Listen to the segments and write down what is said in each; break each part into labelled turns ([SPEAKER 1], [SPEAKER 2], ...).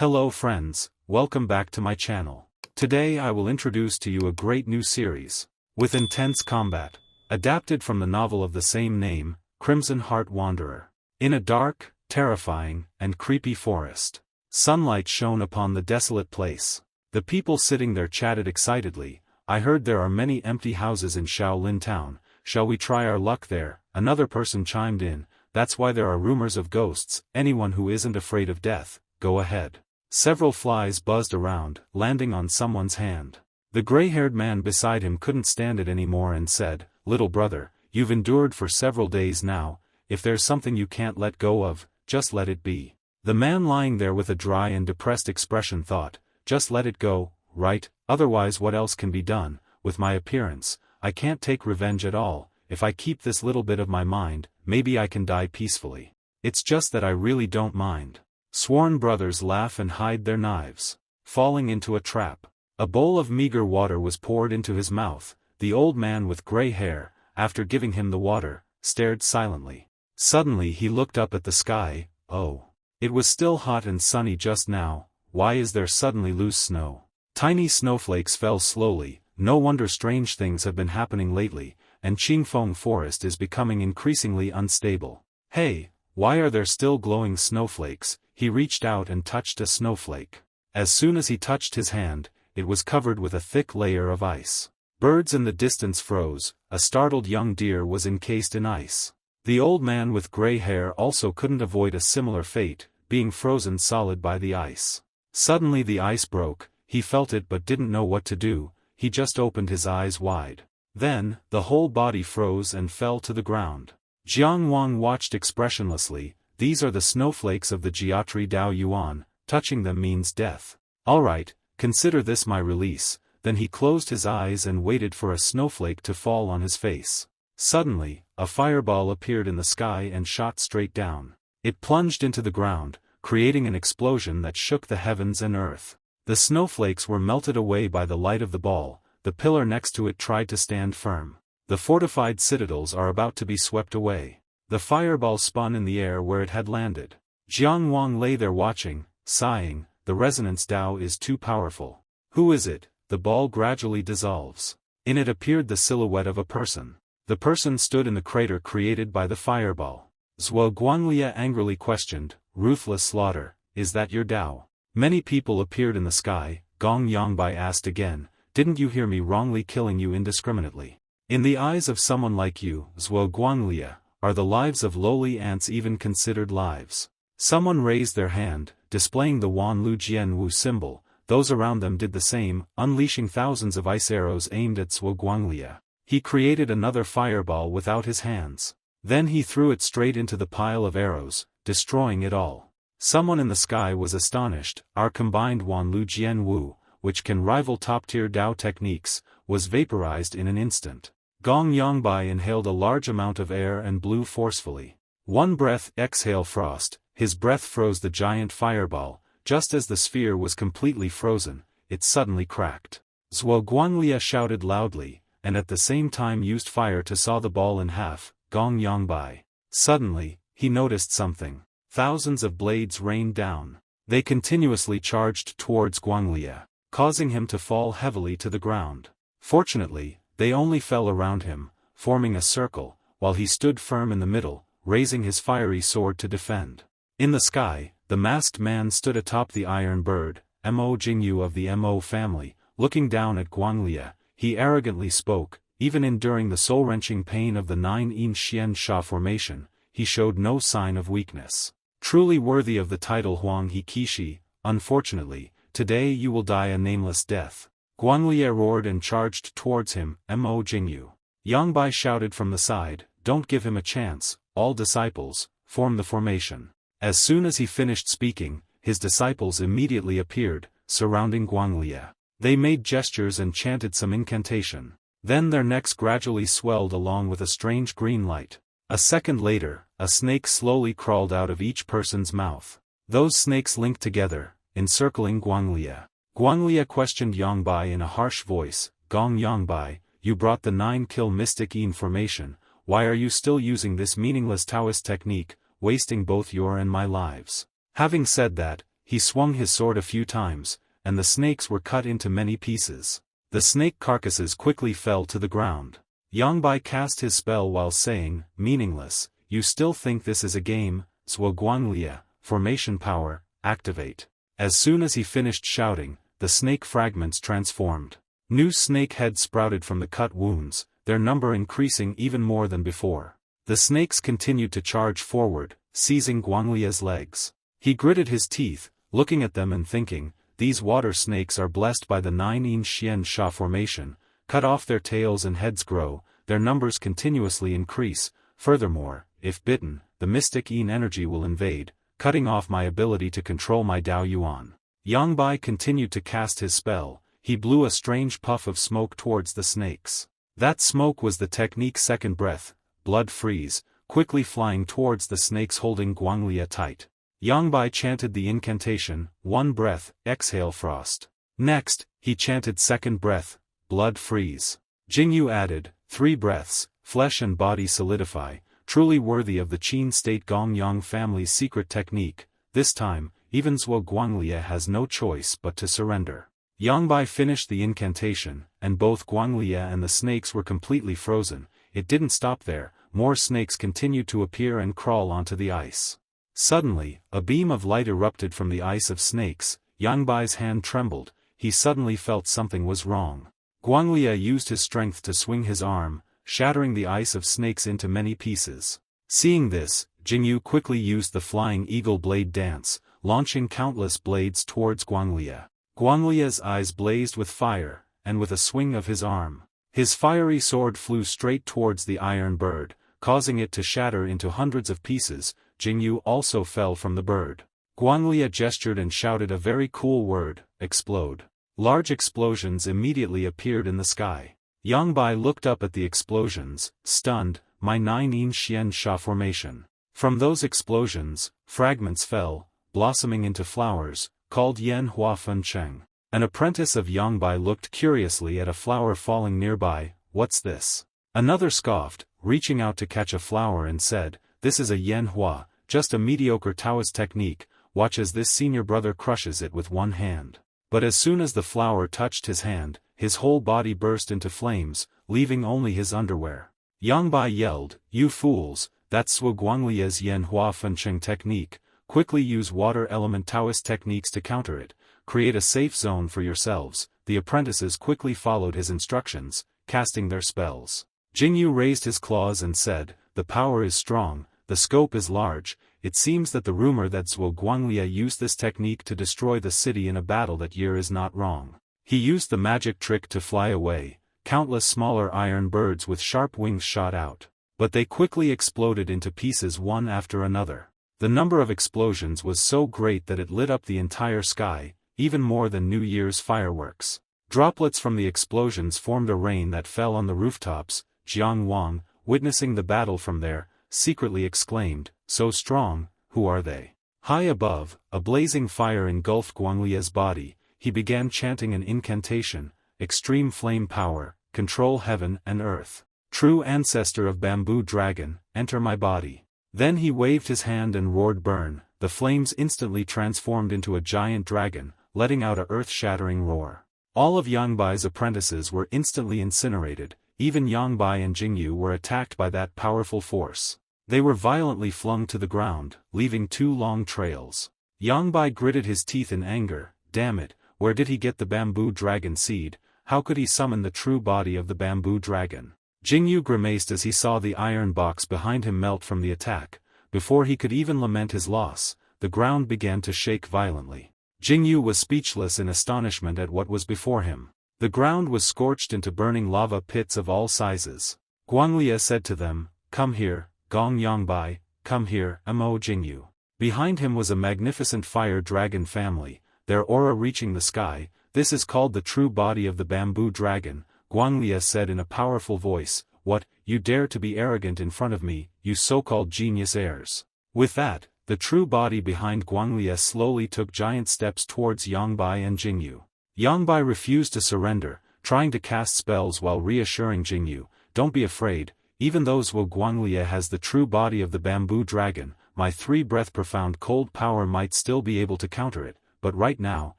[SPEAKER 1] Hello friends, welcome back to my channel. Today I will introduce to you a great new series, with intense combat, adapted from the novel of the same name, Crimson Heart Wanderer. In a dark, terrifying, and creepy forest, sunlight shone upon the desolate place. The people sitting there chatted excitedly. I heard there are many empty houses in Shaolin Town, shall we try our luck there? Another person chimed in, that's why there are rumors of ghosts, anyone who isn't afraid of death, go ahead. Several flies buzzed around, landing on someone's hand. The gray-haired man beside him couldn't stand it anymore and said, "Little brother, you've endured for several days now, if there's something you can't let go of, just let it be." The man lying there with a dry and depressed expression thought, just let it go, right, otherwise what else can be done, with my appearance, I can't take revenge at all, if I keep this little bit of my mind, maybe I can die peacefully. It's just that I really don't mind. Sworn brothers laugh and hide their knives. Falling into a trap. A bowl of meager water was poured into his mouth. The old man with gray hair, after giving him the water, stared silently. Suddenly he looked up at the sky. Oh. It was still hot and sunny just now, why is there suddenly loose snow? Tiny snowflakes fell slowly, no wonder strange things have been happening lately, and Qingfeng Forest is becoming increasingly unstable. Hey, why are there still glowing snowflakes? He reached out and touched a snowflake. As soon as he touched his hand, it was covered with a thick layer of ice. Birds in the distance froze, a startled young deer was encased in ice. The old man with gray hair also couldn't avoid a similar fate, being frozen solid by the ice. Suddenly the ice broke, he felt it but didn't know what to do, he just opened his eyes wide. Then, the whole body froze and fell to the ground. Jiang Wang watched expressionlessly. These are the snowflakes of the Jiatri Dao Yuan, touching them means death. Alright, consider this my release. Then he closed his eyes and waited for a snowflake to fall on his face. Suddenly, a fireball appeared in the sky and shot straight down. It plunged into the ground, creating an explosion that shook the heavens and earth. The snowflakes were melted away by the light of the ball, the pillar next to it tried to stand firm. The fortified citadels are about to be swept away. The fireball spun in the air where it had landed. Jiang Wang lay there watching, sighing, the resonance Dao is too powerful. Who is it? The ball gradually dissolves. In it appeared the silhouette of a person. The person stood in the crater created by the fireball. Zhuo Guanglia angrily questioned, "Ruthless slaughter, is that your Dao?" Many people appeared in the sky. Gong Yangbai asked again, "Didn't you hear me wrongly killing you indiscriminately? In the eyes of someone like you, Zhuo Guanglia, are the lives of lowly ants even considered lives?" Someone raised their hand, displaying the Wan Lu Jian Wu symbol. Those around them did the same, unleashing thousands of ice arrows aimed at Zhuo Guanglia. He created another fireball without his hands. Then he threw it straight into the pile of arrows, destroying it all. Someone in the sky was astonished. Our combined Wan Lu Jian Wu, which can rival top-tier Dao techniques, was vaporized in an instant. Gong Yangbai inhaled a large amount of air and blew forcefully. One breath, exhale frost, his breath froze the giant fireball. Just as the sphere was completely frozen, it suddenly cracked. Zhuo Guanglia shouted loudly, and at the same time used fire to saw the ball in half. Gong Yangbai. Suddenly, he noticed something. Thousands of blades rained down. They continuously charged towards Guanglia, causing him to fall heavily to the ground. Fortunately, they only fell around him, forming a circle, while he stood firm in the middle, raising his fiery sword to defend. In the sky, the masked man stood atop the iron bird, Mo Jingyu of the Mo family, looking down at Guanglia. He arrogantly spoke, even enduring the soul-wrenching pain of the 9-in Xian Sha formation, he showed no sign of weakness. Truly worthy of the title Huang He Kishi, unfortunately, today you will die a nameless death. Guanglia roared and charged towards him. Mo Jingyu. Yangbai shouted from the side, "Don't give him a chance, all disciples, form the formation." As soon as he finished speaking, his disciples immediately appeared, surrounding Guanglia. They made gestures and chanted some incantation. Then their necks gradually swelled along with a strange green light. A second later, a snake slowly crawled out of each person's mouth. Those snakes linked together, encircling Guanglia. Guanglia questioned Yangbai in a harsh voice, "Gong Yangbai, you brought the 9-kill mystic Yin formation, why are you still using this meaningless Taoist technique, wasting both your and my lives?" Having said that, he swung his sword a few times, and the snakes were cut into many pieces. The snake carcasses quickly fell to the ground. Yangbai cast his spell while saying, "Meaningless, you still think this is a game? Zhuo Guanglia, formation power, activate." As soon as he finished shouting, the snake fragments transformed. New snake heads sprouted from the cut wounds, their number increasing even more than before. The snakes continued to charge forward, seizing Guanglia's legs. He gritted his teeth, looking at them and thinking, these water snakes are blessed by the 9 Xian Sha formation, cut off their tails and heads grow, their numbers continuously increase. Furthermore, if bitten, the mystic Yin energy will invade, cutting off my ability to control my Dao Yuan. Yangbai continued to cast his spell. He blew a strange puff of smoke towards the snakes. That smoke was the technique second breath, blood freeze, quickly flying towards the snakes holding Guanglia tight. Yangbai chanted the incantation, 1 breath, exhale frost. Next, he chanted second breath, blood freeze. Jingyu added, 3 breaths, flesh and body solidify, truly worthy of the Qin State Gongyang family's secret technique. This time, even Zhuo Guanglia has no choice but to surrender. Yangbai finished the incantation, and both Guanglia and the snakes were completely frozen. It didn't stop there, more snakes continued to appear and crawl onto the ice. Suddenly, a beam of light erupted from the ice of snakes. Yangbai's hand trembled, he suddenly felt something was wrong. Guanglia used his strength to swing his arm, shattering the ice of snakes into many pieces. Seeing this, Jingyu quickly used the flying eagle blade dance, launching countless blades towards Guanglia. Guanglia's eyes blazed with fire, and with a swing of his arm, his fiery sword flew straight towards the iron bird, causing it to shatter into hundreds of pieces. Jingyu also fell from the bird. Guanglia gestured and shouted a very cool word, explode. Large explosions immediately appeared in the sky. Yangbai looked up at the explosions, stunned, my 9 Xian Sha formation. From those explosions, fragments fell, blossoming into flowers, called Yan Hua Fen Cheng. An apprentice of Yangbai looked curiously at a flower falling nearby. What's this? Another scoffed, reaching out to catch a flower and said, this is a Yan Hua, just a mediocre Taoist technique, watch as this senior brother crushes it with one hand. But as soon as the flower touched his hand, his whole body burst into flames, leaving only his underwear. Yangbai yelled, you fools, that's Zhuo Guanglia's Yan Hua Fencheng technique, quickly use water element Taoist techniques to counter it, create a safe zone for yourselves. The apprentices quickly followed his instructions, casting their spells. Jingyu raised his claws and said, the power is strong, the scope is large. It seems that the rumor that Zhuo Guanglia used this technique to destroy the city in a battle that year is not wrong. He used the magic trick to fly away. Countless smaller iron birds with sharp wings shot out, but they quickly exploded into pieces one after another. The number of explosions was so great that it lit up the entire sky, even more than New Year's fireworks. Droplets from the explosions formed a rain that fell on the rooftops. Jiang Wang, witnessing the battle from there, secretly exclaimed, so strong, who are they? High above, a blazing fire engulfed Guanglia's body. He began chanting an incantation, extreme flame power, control heaven and earth. True ancestor of bamboo dragon, enter my body. Then he waved his hand and roared burn. The flames instantly transformed into a giant dragon, letting out a earth-shattering roar. All of Yangbai's apprentices were instantly incinerated. Even Yangbai and Jingyu were attacked by that powerful force. They were violently flung to the ground, leaving 2 long trails. Yangbai gritted his teeth in anger. Damn it, where did he get the bamboo dragon seed? How could he summon the true body of the bamboo dragon? Jingyu grimaced as he saw the iron box behind him melt from the attack. Before he could even lament his loss, the ground began to shake violently. Jingyu was speechless in astonishment at what was before him. The ground was scorched into burning lava pits of all sizes. Guanglia said to them, come here, Gong Yangbai, come here, Mo Jingyu. Behind him was a magnificent fire dragon family, their aura reaching the sky. This is called the true body of the bamboo dragon, Guanglia said in a powerful voice. What, you dare to be arrogant in front of me, you so-called genius heirs? With that, the true body behind Guanglia slowly took giant steps towards Yangbai and Jingyu. Yangbai refused to surrender, trying to cast spells while reassuring Jingyu, don't be afraid, even though Zhuo Guanglia has the true body of the bamboo dragon, my 3-breath profound cold power might still be able to counter it. but right now,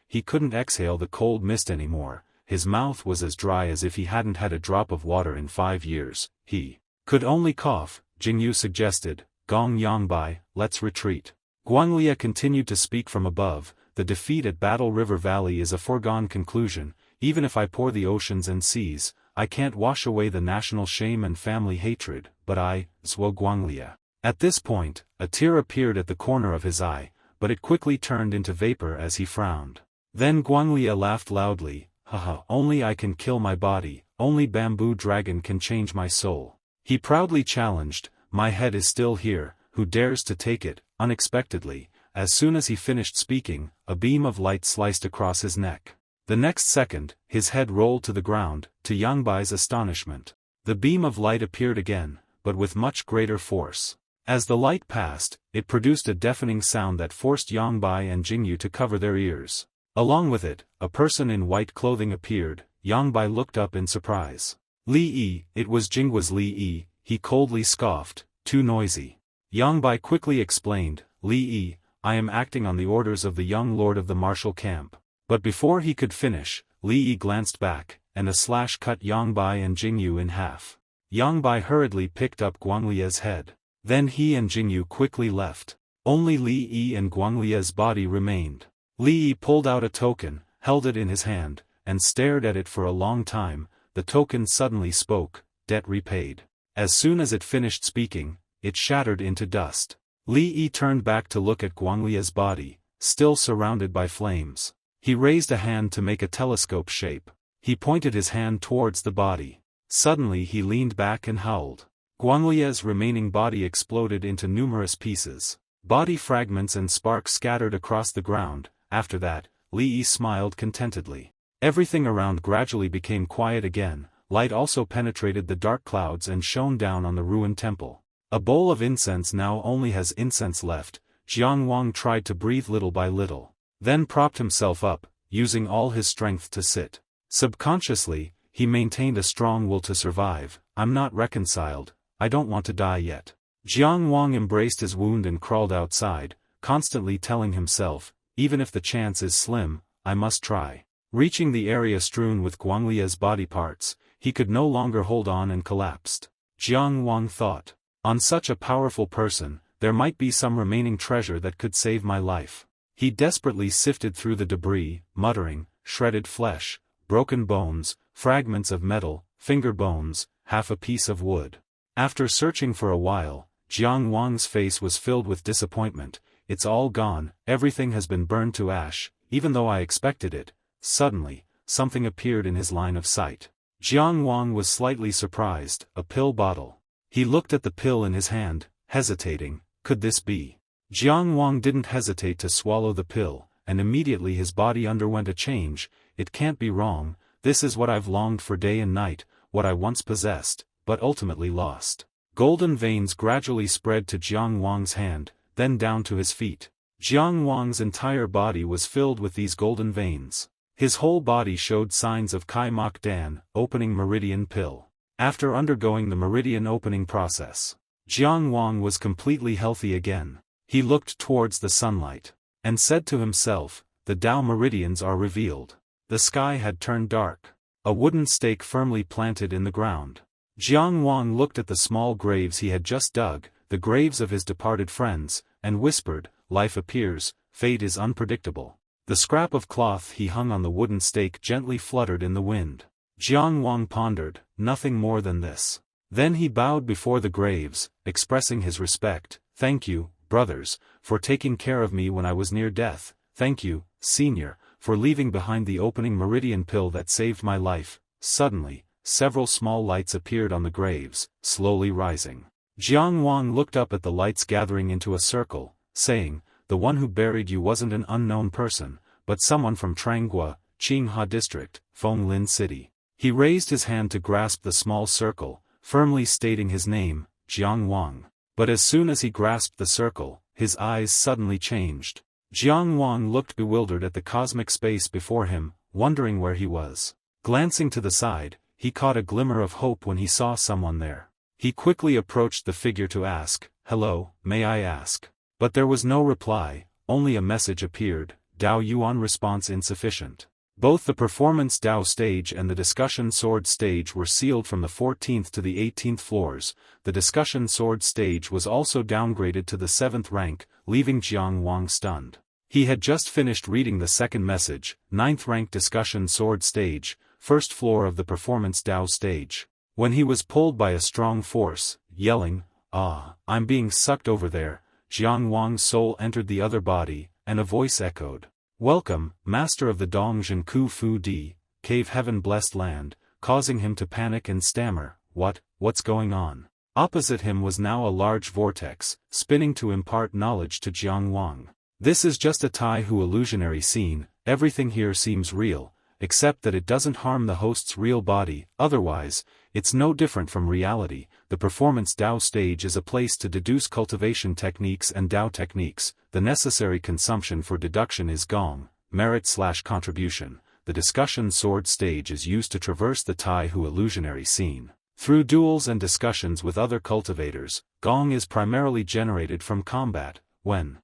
[SPEAKER 1] he couldn't exhale the cold mist anymore. His mouth was as dry as if he hadn't had a drop of water in 5 years. He could only cough. Jingyu suggested, "Gong Yongbai, let's retreat." Guanglia continued to speak from above, "The defeat at Battle River Valley is a foregone conclusion. Even if I pour the oceans and seas, I can't wash away the national shame and family hatred, but Zhuo Guanglia." At this point, a tear appeared at the corner of his eye, but it quickly turned into vapor as he frowned. Then Guanglia laughed loudly, "Haha, only I can kill my body, only Bamboo Dragon can change my soul." He proudly challenged, "My head is still here, who dares to take it?" Unexpectedly, as soon as he finished speaking, a beam of light sliced across his neck. The next second, his head rolled to the ground, to Yangbai's astonishment. The beam of light appeared again, but with much greater force. As the light passed, it produced a deafening sound that forced Yangbai and Jingyu to cover their ears. Along with it, a person in white clothing appeared. Yangbai looked up in surprise. Li Yi, it was Jingwa's Li Yi, he coldly scoffed, "Too noisy." Yangbai quickly explained, "Li Yi, I am acting on the orders of the young lord of the martial camp." But before he could finish, Li Yi glanced back, and a slash cut Yangbai and Jingyu in half. Yangbai hurriedly picked up Guanglia's head. Then he and Jingyu quickly left. Only Li Yi and Guanglia's body remained. Li Yi pulled out a token, held it in his hand, and stared at it for a long time. The token suddenly spoke, "Debt repaid." As soon as it finished speaking, it shattered into dust. Li Yi turned back to look at Guanglia's body, still surrounded by flames. He raised a hand to make a telescope shape. He pointed his hand towards the body. Suddenly he leaned back and howled. Guanglia's remaining body exploded into numerous pieces. Body fragments and sparks scattered across the ground. After that, Li Yi smiled contentedly. Everything around gradually became quiet again. Light also penetrated the dark clouds and shone down on the ruined temple. A bowl of incense now only has incense left. Jiang Wang tried to breathe little by little, then propped himself up, using all his strength to sit. Subconsciously, he maintained a strong will to survive. "I'm not reconciled, I don't want to die yet." Jiang Wang embraced his wound and crawled outside, constantly telling himself, "Even if the chance is slim, I must try." Reaching the area strewn with Guanglia's body parts, he could no longer hold on and collapsed. Jiang Wang thought, "On such a powerful person, there might be some remaining treasure that could save my life." He desperately sifted through the debris, muttering, "Shredded flesh, broken bones, fragments of metal, finger bones, half a piece of wood." After searching for a while, Jiang Wang's face was filled with disappointment. "It's all gone, everything has been burned to ash, even though I expected it." Suddenly, something appeared in his line of sight. Jiang Wang was slightly surprised, a pill bottle. He looked at the pill in his hand, hesitating, could this be? Jiang Wang didn't hesitate to swallow the pill, and immediately his body underwent a change. "It can't be wrong, this is what I've longed for day and night, what I once possessed, but ultimately lost." Golden veins gradually spread to Jiang Wang's hand, then down to his feet. Jiang Wang's entire body was filled with these golden veins. His whole body showed signs of Kai Mok Dan, opening meridian pill. After undergoing the meridian opening process, Jiang Wang was completely healthy again. He looked towards the sunlight, and said to himself, "The Tao meridians are revealed." The sky had turned dark. A wooden stake firmly planted in the ground. Jiang Wang looked at the small graves he had just dug, the graves of his departed friends, and whispered, "Life appears, fate is unpredictable." The scrap of cloth he hung on the wooden stake gently fluttered in the wind. Jiang Wang pondered, nothing more than this. Then he bowed before the graves, expressing his respect. "Thank you, brothers, for taking care of me when I was near death. Thank you, senior, for leaving behind the opening meridian pill that saved my life." Suddenly, several small lights appeared on the graves, slowly rising. Jiang Wang looked up at the lights gathering into a circle, saying, "The one who buried you wasn't an unknown person, but someone from Tranghua, Qingha District, Fenglin City." He raised his hand to grasp the small circle, firmly stating his name, Jiang Wang. But as soon as he grasped the circle, his eyes suddenly changed. Jiang Wang looked bewildered at the cosmic space before him, wondering where he was. Glancing to the side, he caught a glimmer of hope when he saw someone there. He quickly approached the figure to ask, "Hello, may I ask?" But there was no reply, only a message appeared, Dao Yuan response insufficient. Both the performance Dao stage and the discussion sword stage were sealed from the 14th to the 18th floors. The discussion sword stage was also downgraded to the 7th rank, leaving Jiang Wang stunned. He had just finished reading the second message, 9th rank discussion sword stage, first floor of the performance Dao stage. When he was pulled by a strong force, yelling, "Ah, I'm being sucked over there," Jiang Wang's soul entered the other body, and a voice echoed, "Welcome, master of the Dongjin Ku Fu Di, cave heaven blessed land," causing him to panic and stammer, What's going on?" Opposite him was now a large vortex, spinning to impart knowledge to Jiang Wang. "This is just a Taihu illusionary scene, everything here seems real, except that it doesn't harm the host's real body, otherwise, it's no different from reality. The performance Dao stage is a place to deduce cultivation techniques and Dao techniques. The necessary consumption for deduction is gong, merit/contribution. The discussion sword stage is used to traverse the Taihu illusionary scene. Through duels and discussions with other cultivators, gong is primarily generated from combat. When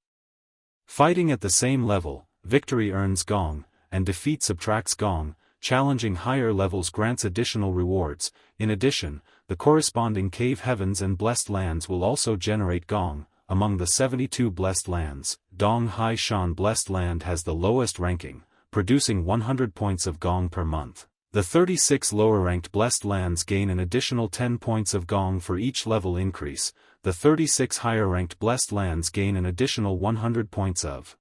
[SPEAKER 1] fighting at the same level, victory earns gong, and defeat subtracts gong. Challenging higher levels grants additional rewards. In addition, the corresponding cave heavens and blessed lands will also generate gong. Among the 72 blessed lands, Dong Hai Shan blessed land has the lowest ranking, producing 100 points of gong per month. The 36 lower-ranked blessed lands gain an additional 10 points of gong for each level increase. The 36 higher-ranked blessed lands gain an additional 100 points of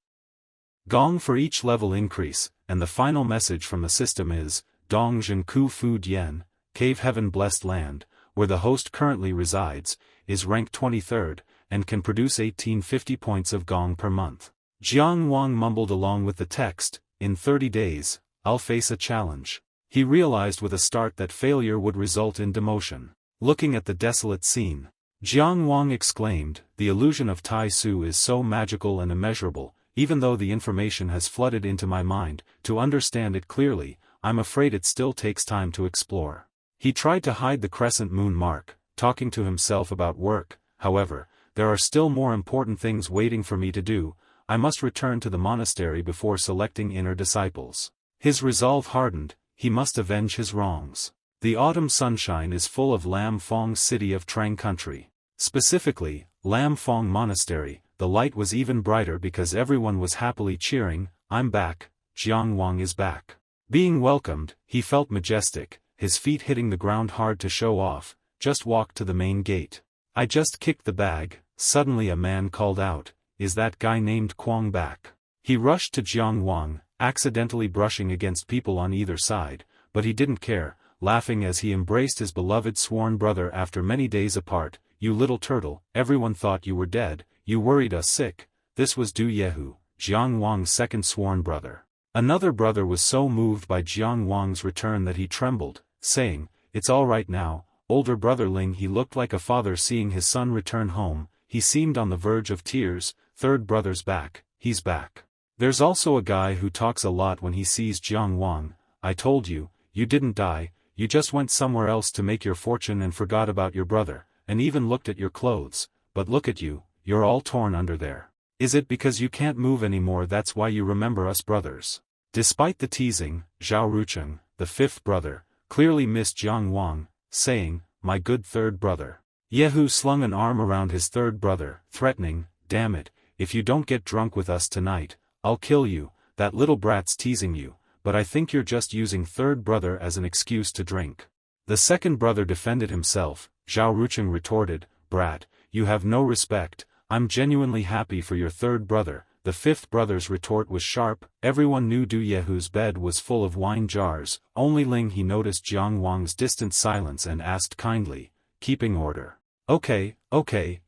[SPEAKER 1] gong for each level increase, and the final message from the system is, Dongjin Ku Fu Dian, cave heaven blessed land, where the host currently resides, is ranked 23rd, and can produce 1850 points of gong per month. Jiang Wang mumbled along with the text, "In 30 days, I'll face a challenge." He realized with a start that failure would result in demotion. Looking at the desolate scene, Jiang Wang exclaimed, "The illusion of Tai Su is so magical and immeasurable. Even though the information has flooded into my mind, to understand it clearly, I'm afraid it still takes time to explore." He tried to hide the crescent moon mark, talking to himself about work. "However, there are still more important things waiting for me to do. I must return to the monastery before selecting inner disciples." His resolve hardened. He must avenge his wrongs. The autumn sunshine is full of Lam Fong's city of Trang country. Specifically, Lam Fong Monastery. The light was even brighter because everyone was happily cheering, "I'm back, Jiang Wang is back." Being welcomed, he felt majestic, his feet hitting the ground hard to show off. "Just walk to the main gate." "I just kicked the bag," suddenly a man called out, "Is that guy named Kwang back?" He rushed to Jiang Wang, accidentally brushing against people on either side, but he didn't care, laughing as he embraced his beloved sworn brother after many days apart. "You little turtle, everyone thought you were dead. You worried us sick." This was Du Yehu, Jiang Wang's second sworn brother. Another brother was so moved by Jiang Wang's return that he trembled, saying, "It's all right now, older brother Ling." He looked like a father seeing his son return home. He seemed on the verge of tears. "Third brother's back, he's back." There's also a guy who talks a lot when he sees Jiang Wang. "I told you, you didn't die, you just went somewhere else to make your fortune and forgot about your brother, and even looked at your clothes, but look at you. You're all torn under there. Is it because you can't move anymore that's why you remember us brothers?" Despite the teasing, Zhao Rucheng, the fifth brother, clearly missed Jiang Wang, saying, "My good third brother." Yehu slung an arm around his third brother, threatening, "Damn it, if you don't get drunk with us tonight, I'll kill you. That little brat's teasing you, but I think you're just using third brother as an excuse to drink." The second brother defended himself. Zhao Rucheng retorted, "Brat, you have no respect. I'm genuinely happy for your third brother." The fifth brother's retort was sharp. Everyone knew Du Yehu's bed was full of wine jars. Only Ling he noticed Jiang Wang's distant silence and asked kindly, keeping order. Okay,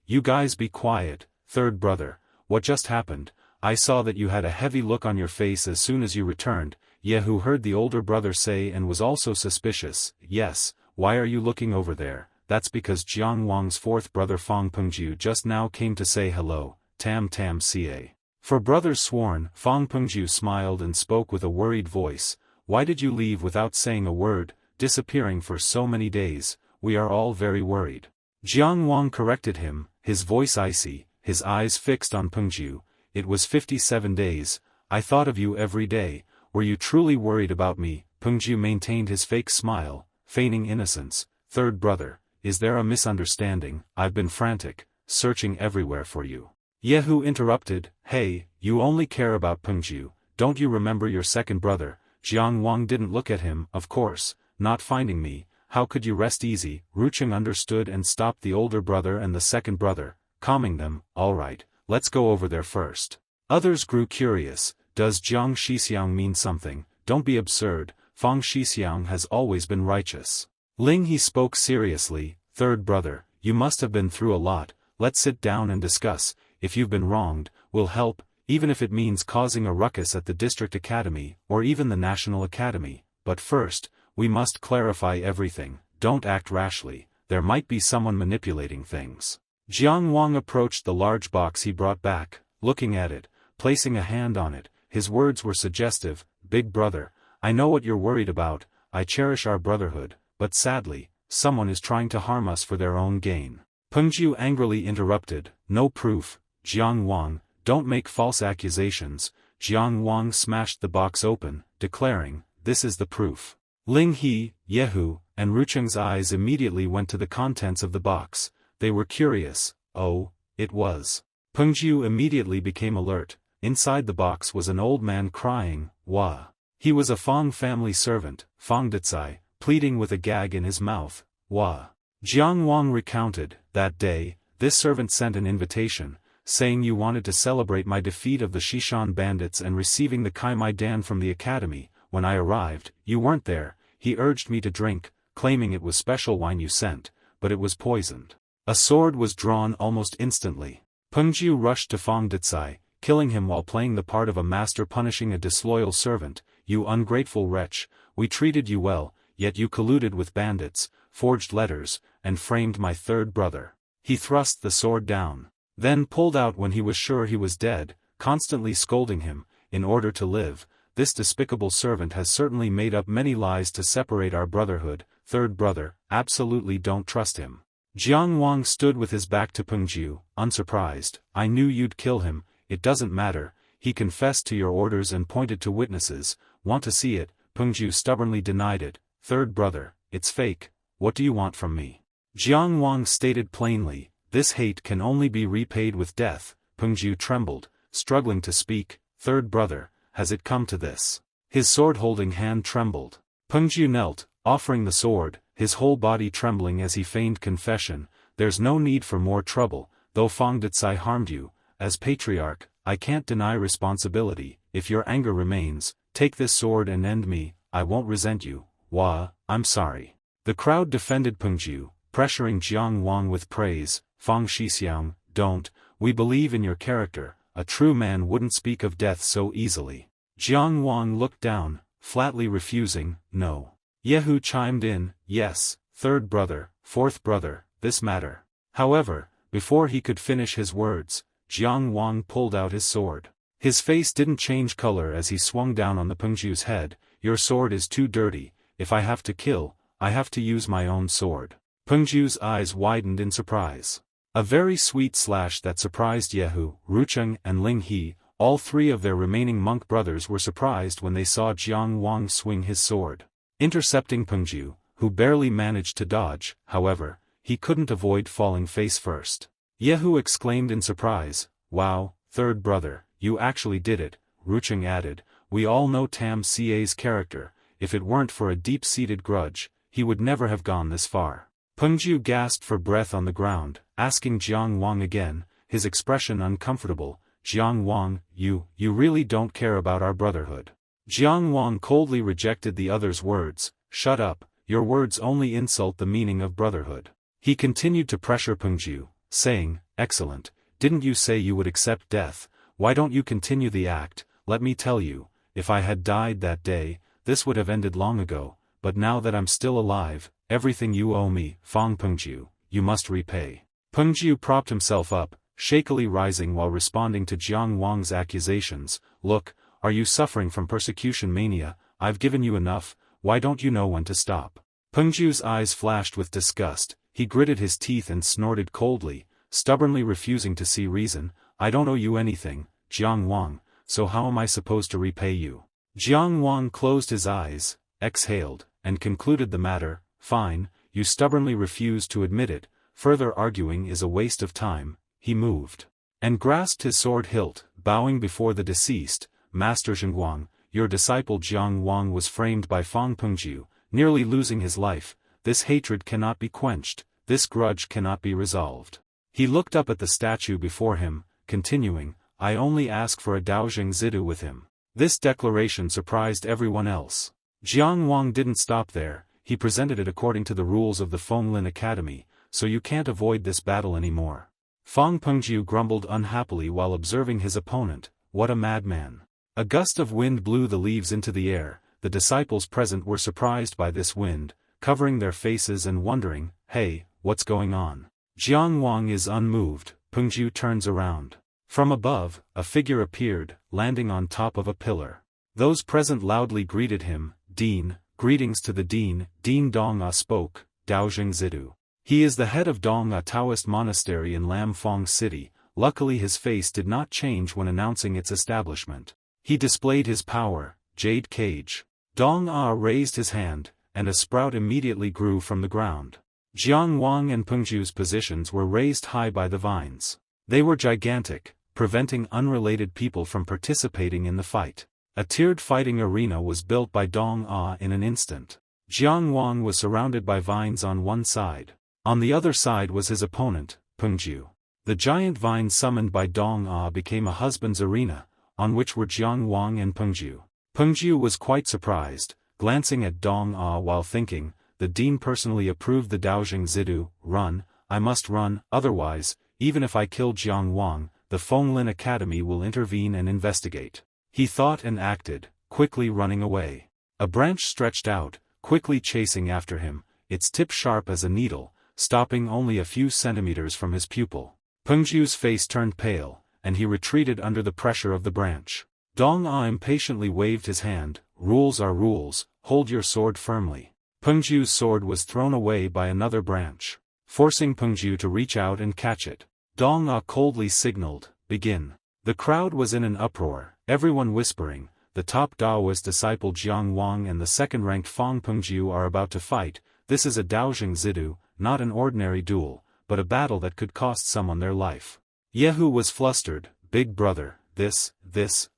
[SPEAKER 1] you guys be quiet." "Third brother, what just happened? I saw that you had a heavy look on your face as soon as you returned." Yehu heard the older brother say and was also suspicious. "Yes, why are you looking over there?" "That's because Jiang Wang's fourth brother Fong Pengju just now came to say hello, Tam Ca." For brothers sworn, Fong Pengju smiled and spoke with a worried voice. "Why did you leave without saying a word, disappearing for so many days? We are all very worried." Jiang Wang corrected him, his voice icy, his eyes fixed on Pengju. "It was 57 days, I thought of you every day. Were you truly worried about me? Pengju maintained his fake smile, feigning innocence. Third brother, is there a misunderstanding? I've been frantic, searching everywhere for you. Yehu interrupted, hey, you only care about Pengju, don't you remember your second brother? Jiang Wang didn't look at him, of course, not finding me, how could you rest easy? Rucheng understood and stopped the older brother and the second brother, calming them, alright, let's go over there first. Others grew curious, does Jiang Shixiang mean something? Don't be absurd, Fang Shixiang has always been righteous. Ling He spoke seriously, third brother, you must have been through a lot, let's sit down and discuss, if you've been wronged, we'll help, even if it means causing a ruckus at the district academy, or even the national academy, but first, we must clarify everything, don't act rashly, there might be someone manipulating things. Jiang Wang approached the large box he brought back, looking at it, placing a hand on it, his words were suggestive, big brother, I know what you're worried about, I cherish our brotherhood, but sadly, someone is trying to harm us for their own gain. Pengju angrily interrupted, no proof, Jiang Wang, don't make false accusations. Jiang Wang smashed the box open, declaring, this is the proof. Ling He, Yehu, and Rucheng's eyes immediately went to the contents of the box, they were curious, oh, it was. Pengju immediately became alert, inside the box was an old man crying, wah. He was a Fang family servant, Fang Dicai, pleading with a gag in his mouth, wah. Jiang Wang recounted, that day, this servant sent an invitation, saying you wanted to celebrate my defeat of the Shishan bandits and receiving the Kaimai Dan from the academy. When I arrived, you weren't there, he urged me to drink, claiming it was special wine you sent, but it was poisoned. A sword was drawn almost instantly. Pengju rushed to Fang Dicai, killing him while playing the part of a master punishing a disloyal servant, you ungrateful wretch, we treated you well, yet you colluded with bandits, forged letters, and framed my third brother. He thrust the sword down, then pulled out when he was sure he was dead, constantly scolding him, in order to live. This despicable servant has certainly made up many lies to separate our brotherhood, third brother, absolutely don't trust him. Jiang Wang stood with his back to Pengju, unsurprised, I knew you'd kill him, it doesn't matter, he confessed to your orders and pointed to witnesses, want to see it, Pengju stubbornly denied it, third brother, it's fake, what do you want from me? Jiang Wang stated plainly, this hate can only be repaid with death. Pengju trembled, struggling to speak, third brother, has it come to this? His sword-holding hand trembled. Pengju knelt, offering the sword, his whole body trembling as he feigned confession, there's no need for more trouble, though Fang Dicai harmed you, as patriarch, I can't deny responsibility, if your anger remains, take this sword and end me, I won't resent you, wah, I'm sorry. The crowd defended Pengju, pressuring Jiang Wang with praise, Fang Shixiang, don't, we believe in your character, a true man wouldn't speak of death so easily. Jiang Wang looked down, flatly refusing, no. Yehu chimed in, yes, third brother, fourth brother, this matter. However, before he could finish his words, Jiang Wang pulled out his sword. His face didn't change color as he swung down on the Pengju's head, your sword is too dirty, if I have to kill, I have to use my own sword. Pengju's eyes widened in surprise. A very sweet slash that surprised Yehu, Rucheng and Ling He, all three of their remaining monk brothers were surprised when they saw Jiang Wang swing his sword. Intercepting Pengju, who barely managed to dodge, however, he couldn't avoid falling face first. Yehu exclaimed in surprise, wow, third brother, you actually did it, Rucheng added, we all know Tam Ca's character, if it weren't for a deep-seated grudge, he would never have gone this far. Pengju gasped for breath on the ground, asking Jiang Wang again, his expression uncomfortable, Jiang Wang, you really don't care about our brotherhood. Jiang Wang coldly rejected the other's words, shut up, your words only insult the meaning of brotherhood. He continued to pressure Pengju, saying, excellent, didn't you say you would accept death, why don't you continue the act, let me tell you, if I had died that day, this would have ended long ago, but now that I'm still alive, everything you owe me, Fang Pengju, you must repay. Pengju propped himself up, shakily rising while responding to Jiang Wang's accusations, look, are you suffering from persecution mania, I've given you enough, why don't you know when to stop? Pengju's eyes flashed with disgust, he gritted his teeth and snorted coldly, stubbornly refusing to see reason, I don't owe you anything, Jiang Wang, so how am I supposed to repay you? Jiang Wang closed his eyes, exhaled, and concluded the matter. Fine, you stubbornly refuse to admit it, further arguing is a waste of time. He moved and grasped his sword hilt, bowing before the deceased. Master Zhengguang, your disciple Jiang Wang was framed by Fang Pengju, nearly losing his life. This hatred cannot be quenched, this grudge cannot be resolved. He looked up at the statue before him, continuing, I only ask for a Daojing Zidu with him. This declaration surprised everyone else. Jiang Wang didn't stop there, he presented it according to the rules of the Fenglin Academy, so you can't avoid this battle anymore. Fang Pengju grumbled unhappily while observing his opponent. What a madman. A gust of wind blew the leaves into the air. The disciples present were surprised by this wind, covering their faces and wondering, hey, what's going on? Jiang Wang is unmoved. Pengju turns around. From above, a figure appeared, landing on top of a pillar. Those present loudly greeted him. Dean, greetings to the Dean. Dean Dong-a spoke, Daojing Zidu. He is the head of Dong-a Taoist monastery in Lam Fong City. Luckily his face did not change when announcing its establishment. He displayed his power, Jade Cage. Dong-a raised his hand, and a sprout immediately grew from the ground. Jiang Wang and Pengju's positions were raised high by the vines. They were gigantic, preventing unrelated people from participating in the fight. A tiered fighting arena was built by Dong-a in an instant. Jiang Wang was surrounded by vines on one side. On the other side was his opponent, Pengju. The giant vine summoned by Dong-a became a husband's arena, on which were Jiang Wang and Pengju. Pengju was quite surprised, glancing at Dong-a while thinking, the Dean personally approved the Daojing Zidu. Run, I must run, otherwise, even if I kill Jiang Wang, the Fenglin Academy will intervene and investigate. He thought and acted, quickly running away. A branch stretched out, quickly chasing after him, its tip sharp as a needle, stopping only a few centimeters from his pupil. Pengju's face turned pale, and he retreated under the pressure of the branch. Dong-a impatiently waved his hand. Rules are rules, hold your sword firmly. Pengju's sword was thrown away by another branch, forcing Pengju to reach out and catch it. Dong-a coldly signaled, begin. The crowd was in an uproar, everyone whispering, the top Daoist disciple Jiang Wang and the second-ranked Fang Pengju are about to fight. This is a Daojing Zidu, not an ordinary duel, but a battle that could cost someone their life. Yehu was flustered. Big brother, this,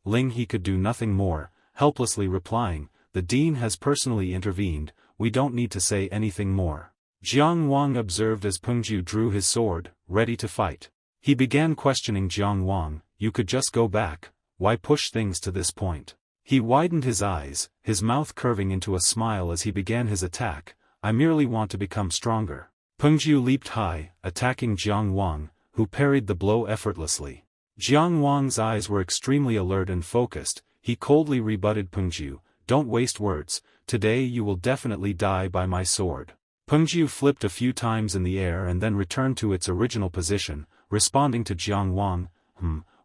[SPEAKER 1] Ling he could do nothing more, helplessly replying, the Dean has personally intervened, we don't need to say anything more. Jiang Wang observed as Pengju drew his sword, ready to fight. He began questioning Jiang Wang, you could just go back, why push things to this point? He widened his eyes, his mouth curving into a smile as he began his attack, I merely want to become stronger. Pengju leaped high, attacking Jiang Wang, who parried the blow effortlessly. Jiang Wang's eyes were extremely alert and focused, he coldly rebutted Pengju, don't waste words, today you will definitely die by my sword. Pengju flipped a few times in the air and then returned to its original position, responding to Jiang Wang,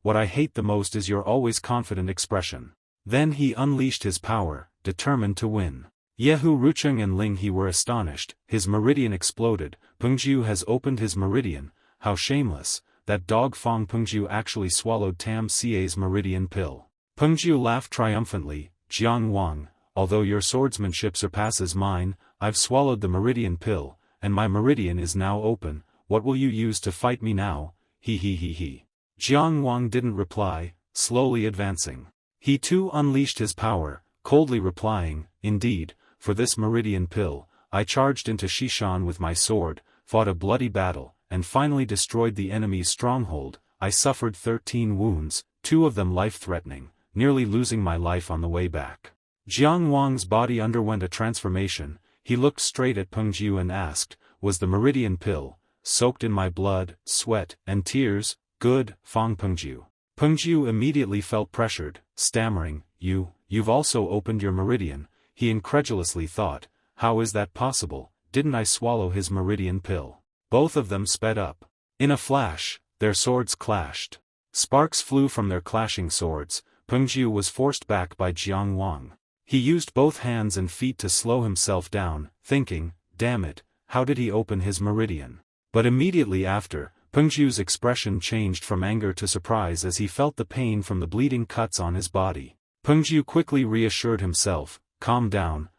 [SPEAKER 1] what I hate the most is your always confident expression. Then he unleashed his power, determined to win. Yehu Rucheng and Ling He were astonished, his meridian exploded, Pengju has opened his meridian, how shameless, that dog Fang Pengju actually swallowed Tam Xie's meridian pill. Pengju laughed triumphantly, Jiang Wang, although your swordsmanship surpasses mine, I've swallowed the meridian pill, and my meridian is now open, what will you use to fight me now? He. Jiang Wang didn't reply, slowly advancing. He too unleashed his power, coldly replying, indeed, for this meridian pill, I charged into Shishan with my sword, fought a bloody battle, and finally destroyed the enemy's stronghold. I suffered 13 wounds, 2 of them life-threatening, nearly losing my life on the way back. Jiang Wang's body underwent a transformation, he looked straight at Pengju and asked, was the meridian pill, soaked in my blood, sweat, and tears? Good, Fang Pengju. Pengju immediately felt pressured, stammering, you've also opened your meridian, he incredulously thought, how is that possible, didn't I swallow his meridian pill? Both of them sped up. In a flash, their swords clashed. Sparks flew from their clashing swords, Pengju was forced back by Jiang Wang. He used both hands and feet to slow himself down, thinking, damn it, how did he open his meridian? But immediately after, Pengju's expression changed from anger to surprise as he felt the pain from the bleeding cuts on his body. Pengju quickly reassured himself, calm down,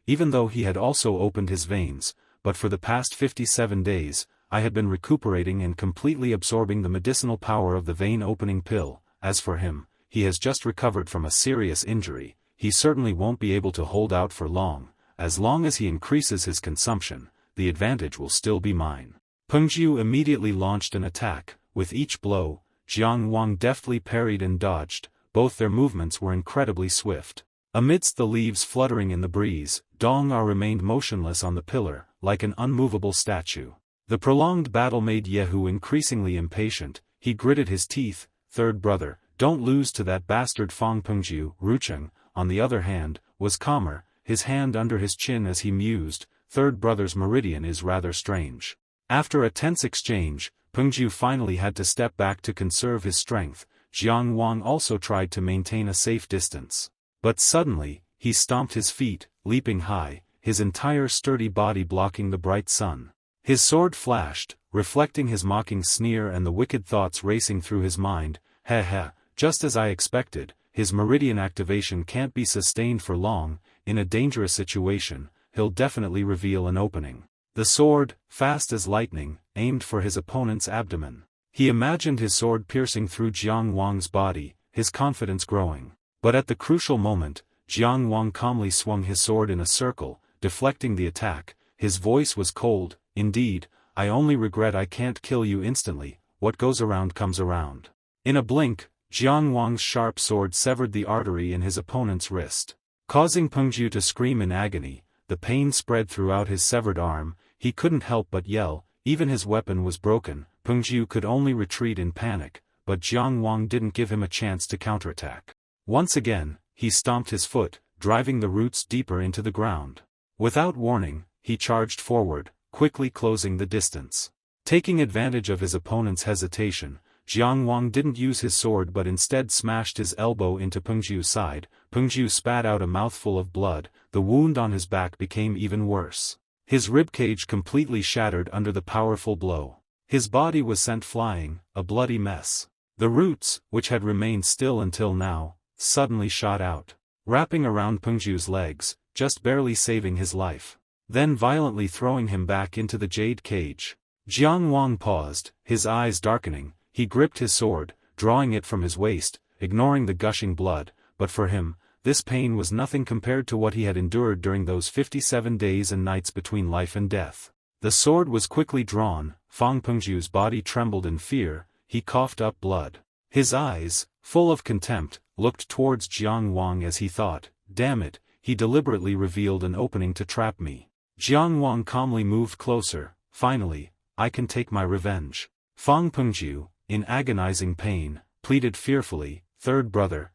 [SPEAKER 1] even though he had also opened his veins, but for the past 57 days, I had been recuperating and completely absorbing the medicinal power of the vein-opening pill. As for him, he has just recovered from a serious injury, he certainly won't be able to hold out for long. As long as he increases his consumption, the advantage will still be mine. Pengju immediately launched an attack. With each blow, Jiang Wang deftly parried and dodged. Both their movements were incredibly swift. Amidst the leaves fluttering in the breeze, Dong Er remained motionless on the pillar, like an unmovable statue. The prolonged battle made Yehu increasingly impatient. He gritted his teeth. Third brother, don't lose to that bastard Fang. Pengju, Rucheng, on the other hand, was calmer, his hand under his chin as he mused. Third brother's meridian is rather strange. After a tense exchange, Pengju finally had to step back to conserve his strength. Jiang Wang also tried to maintain a safe distance. But suddenly, he stomped his feet, leaping high, his entire sturdy body blocking the bright sun. His sword flashed, reflecting his mocking sneer and the wicked thoughts racing through his mind. Heh, just as I expected, his meridian activation can't be sustained for long. In a dangerous situation, he'll definitely reveal an opening. The sword, fast as lightning, aimed for his opponent's abdomen. He imagined his sword piercing through Jiang Wang's body, his confidence growing. But at the crucial moment, Jiang Wang calmly swung his sword in a circle, deflecting the attack. His voice was cold. Indeed, I only regret I can't kill you instantly. What goes around comes around. In a blink, Jiang Wang's sharp sword severed the artery in his opponent's wrist. Causing Pengju to scream in agony, the pain spread throughout his severed arm. He couldn't help but yell. Even his weapon was broken. Pengju could only retreat in panic, but Jiang Wang didn't give him a chance to counterattack. Once again, he stomped his foot, driving the roots deeper into the ground. Without warning, he charged forward, quickly closing the distance. Taking advantage of his opponent's hesitation, Jiang Wang didn't use his sword but instead smashed his elbow into Pengju's side. Pengju spat out a mouthful of blood. The wound on his back became even worse. His ribcage completely shattered under the powerful blow. His body was sent flying, a bloody mess. The roots, which had remained still until now, suddenly shot out, wrapping around Pengju's legs, just barely saving his life. Then violently throwing him back into the jade cage. Jiang Wang paused, his eyes darkening. He gripped his sword, drawing it from his waist, ignoring the gushing blood, but for him, this pain was nothing compared to what he had endured during those 57 days and nights between life and death. The sword was quickly drawn. Fang Pengju's body trembled in fear. He coughed up blood. His eyes, full of contempt, looked towards Jiang Wang as he thought, damn it, he deliberately revealed an opening to trap me. Jiang Wang calmly moved closer. Finally, I can take my revenge. Fang Pengju, in agonizing pain, pleaded fearfully, third brother,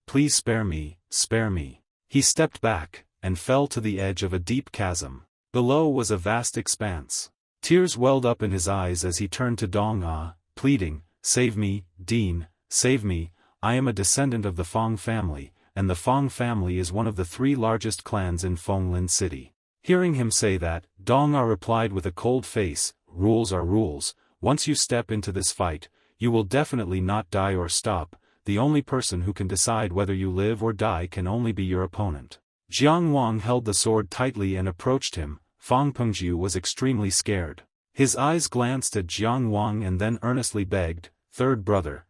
[SPEAKER 1] please spare me, spare me. He stepped back, and fell to the edge of a deep chasm. Below was a vast expanse. Tears welled up in his eyes as he turned to Dong Er, pleading, save me, Dean, save me. I am a descendant of the Fang family, and the Fang family is one of the 3 largest clans in Fenglin City. Hearing him say that, Dong Er replied with a cold face, rules are rules. Once you step into this fight, you will definitely not die or stop. The only person who can decide whether you live or die can only be your opponent. Jiang Wang held the sword tightly and approached him. Fang Pengju was extremely scared. His eyes glanced at Jiang Wang and then earnestly begged, third brother,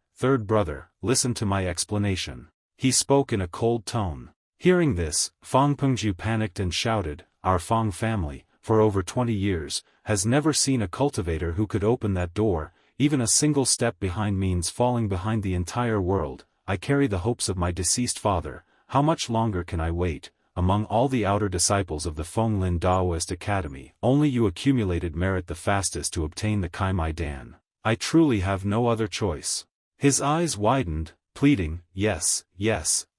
[SPEAKER 1] listen to my explanation. He spoke in a cold tone. Hearing this, Fang Pengju panicked and shouted, our Fang family, for over 20 years, has never seen a cultivator who could open that door. Even a single step behind means falling behind the entire world. I carry the hopes of my deceased father. How much longer can I wait? Among all the outer disciples of the Fenglin Daoist Academy, only you accumulated merit the fastest to obtain the Kaimai Dan. I truly have no other choice. His eyes widened, pleading, yes,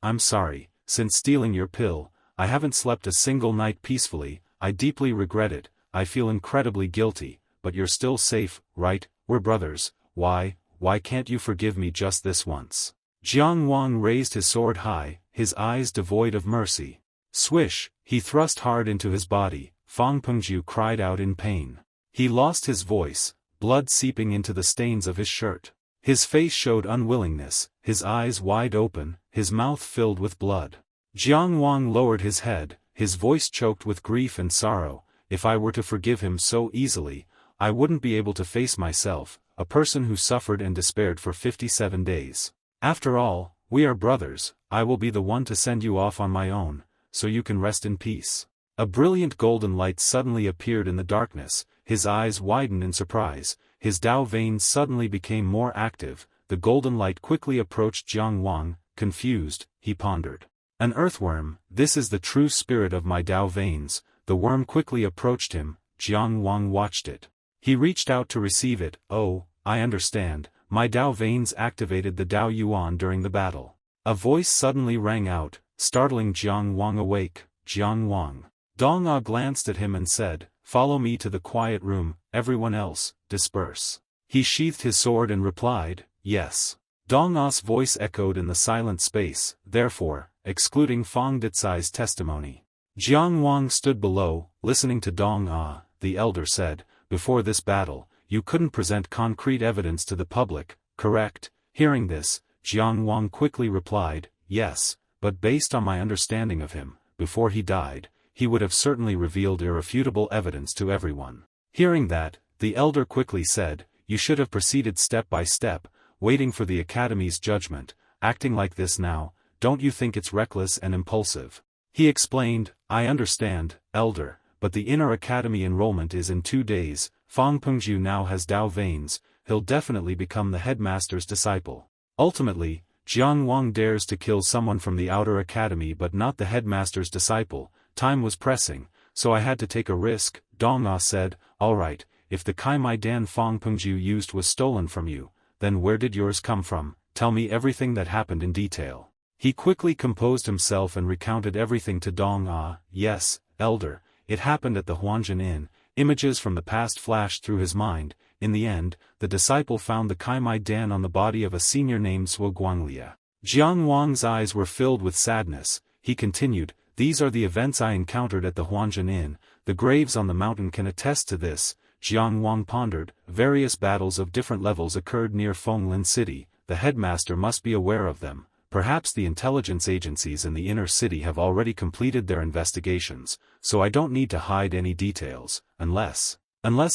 [SPEAKER 1] I'm sorry. Since stealing your pill, I haven't slept a single night peacefully. I deeply regret it. I feel incredibly guilty, but you're still safe, right? We're brothers. Why can't you forgive me just this once? Jiang Wang raised his sword high, his eyes devoid of mercy. Swish, he thrust hard into his body. Fang Pengju cried out in pain. He lost his voice, blood seeping into the stains of his shirt. His face showed unwillingness, his eyes wide open, his mouth filled with blood. Jiang Wang lowered his head, his voice choked with grief and sorrow. If I were to forgive him so easily, I wouldn't be able to face myself, a person who suffered and despaired for 57 days. After all, we are brothers. I will be the one to send you off on my own, so you can rest in peace. A brilliant golden light suddenly appeared in the darkness, his eyes widened in surprise, his Dao veins suddenly became more active. The golden light quickly approached Jiang Wang. Confused, he pondered. An earthworm, this is the true spirit of my Dao veins. The worm quickly approached him. Jiang Wang watched it. He reached out to receive it. Oh, I understand, my Dao veins activated the Dao Yuan during the battle. A voice suddenly rang out, startling Jiang Wang awake. Jiang Wang. Dong Ah glanced at him and said, "Follow me to the quiet room, everyone else, disperse." He sheathed his sword and replied, "Yes." Dong Ah's voice echoed in the silent space, therefore, excluding Fang Ditsai's testimony. Jiang Wang stood below, listening to Dong Ah. The elder said, "Before this battle, you couldn't present concrete evidence to the public, correct?" Hearing this, Jiang Wang quickly replied, "Yes, but based on my understanding of him, before he died, he would have certainly revealed irrefutable evidence to everyone." Hearing that, the elder quickly said, "You should have proceeded step by step, waiting for the Academy's judgment. Acting like this now, don't you think it's reckless and impulsive?" He explained, "I understand, elder, but the inner Academy enrollment is in 2 days. Fang Pengju now has Dao veins, he'll definitely become the headmaster's disciple. Ultimately, Jiang Wang dares to kill someone from the outer academy but not the headmaster's disciple. Time was pressing, so I had to take a risk." Dong Ah said, "Alright, if the Kai Mai Dan Fang Pengju used was stolen from you, then where did yours come from? Tell me everything that happened in detail." He quickly composed himself and recounted everything to Dong Ah. "Yes, elder, it happened at the Huanjin Inn." Images from the past flashed through his mind. In the end, the disciple found the Kai Mai Dan on the body of a senior named Suo Guanglia. Jiang Wang's eyes were filled with sadness. He continued, "These are the events I encountered at the Huanjin Inn. The graves on the mountain can attest to this." Jiang Wang pondered. Various battles of different levels occurred near Fenglin City. The headmaster must be aware of them. Perhaps the intelligence agencies in the inner city have already completed their investigations, so I don't need to hide any details, unless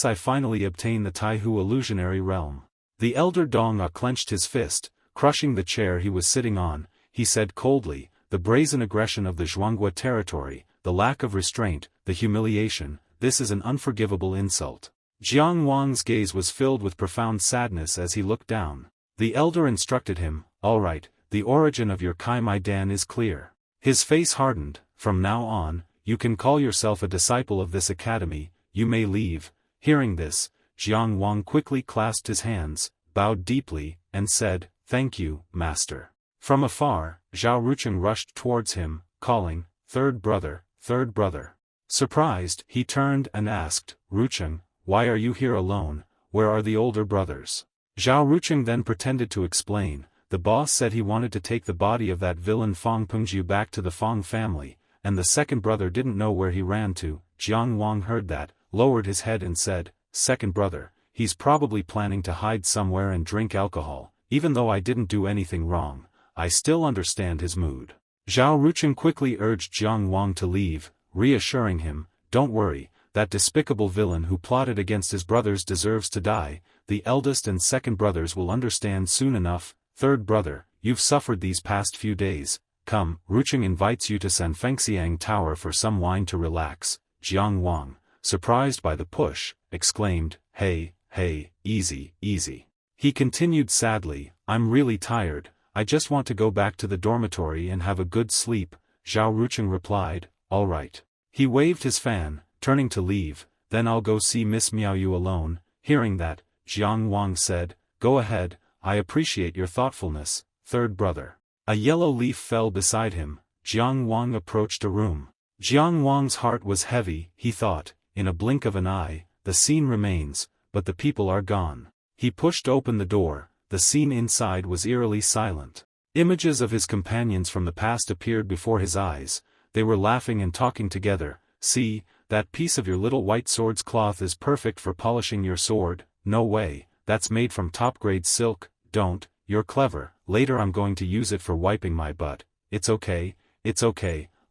[SPEAKER 1] I finally obtain the Taihu illusionary realm. The elder Dong Ah clenched his fist, crushing the chair he was sitting on. He said coldly, "The brazen aggression of the Zhuangguo territory, the lack of restraint, the humiliation, this is an unforgivable insult." Jiang Wang's gaze was filled with profound sadness as he looked down. The elder instructed him, "All right, the origin of your Kai Mai Dan is clear." His face hardened. "From now on, you can call yourself a disciple of this academy, you may leave." Hearing this, Jiang Wang quickly clasped his hands, bowed deeply, and said, "Thank you, master." From afar, Zhao Rucheng rushed towards him, calling, "Third brother, third brother." Surprised, he turned and asked, "Rucheng, why are you here alone? Where are the older brothers?" Zhao Rucheng then pretended to explain. "The boss said he wanted to take the body of that villain Fang Pengju back to the Fang family, and the second brother didn't know where he ran to." Jiang Wang heard that, lowered his head and said, "Second brother, he's probably planning to hide somewhere and drink alcohol. Even though I didn't do anything wrong, I still understand his mood." Zhao Rucheng quickly urged Jiang Wang to leave, reassuring him, "Don't worry, that despicable villain who plotted against his brothers deserves to die. The eldest and second brothers will understand soon enough. Third brother, you've suffered these past few days. Come, Rucheng invites you to Sanfengxiang Tower for some wine to relax." Jiang Wang, surprised by the push, exclaimed, Hey, easy, easy." He continued sadly, "I'm really tired, I just want to go back to the dormitory and have a good sleep." Zhao Rucheng replied, "All right." He waved his fan, turning to leave. "Then I'll go see Miss Miaoyu alone." Hearing that, Jiang Wang said, "Go ahead, I appreciate your thoughtfulness, third brother." A yellow leaf fell beside him. Jiang Wang approached a room. Jiang Wang's heart was heavy. He thought, in a blink of an eye, the scene remains, but the people are gone. He pushed open the door. The scene inside was eerily silent. Images of his companions from the past appeared before his eyes. They were laughing and talking together. "See, that piece of your little white sword's cloth is perfect for polishing your sword." no way, that's made from top-grade silk, don't, you're clever, later I'm going to use it for wiping my butt, it's okay,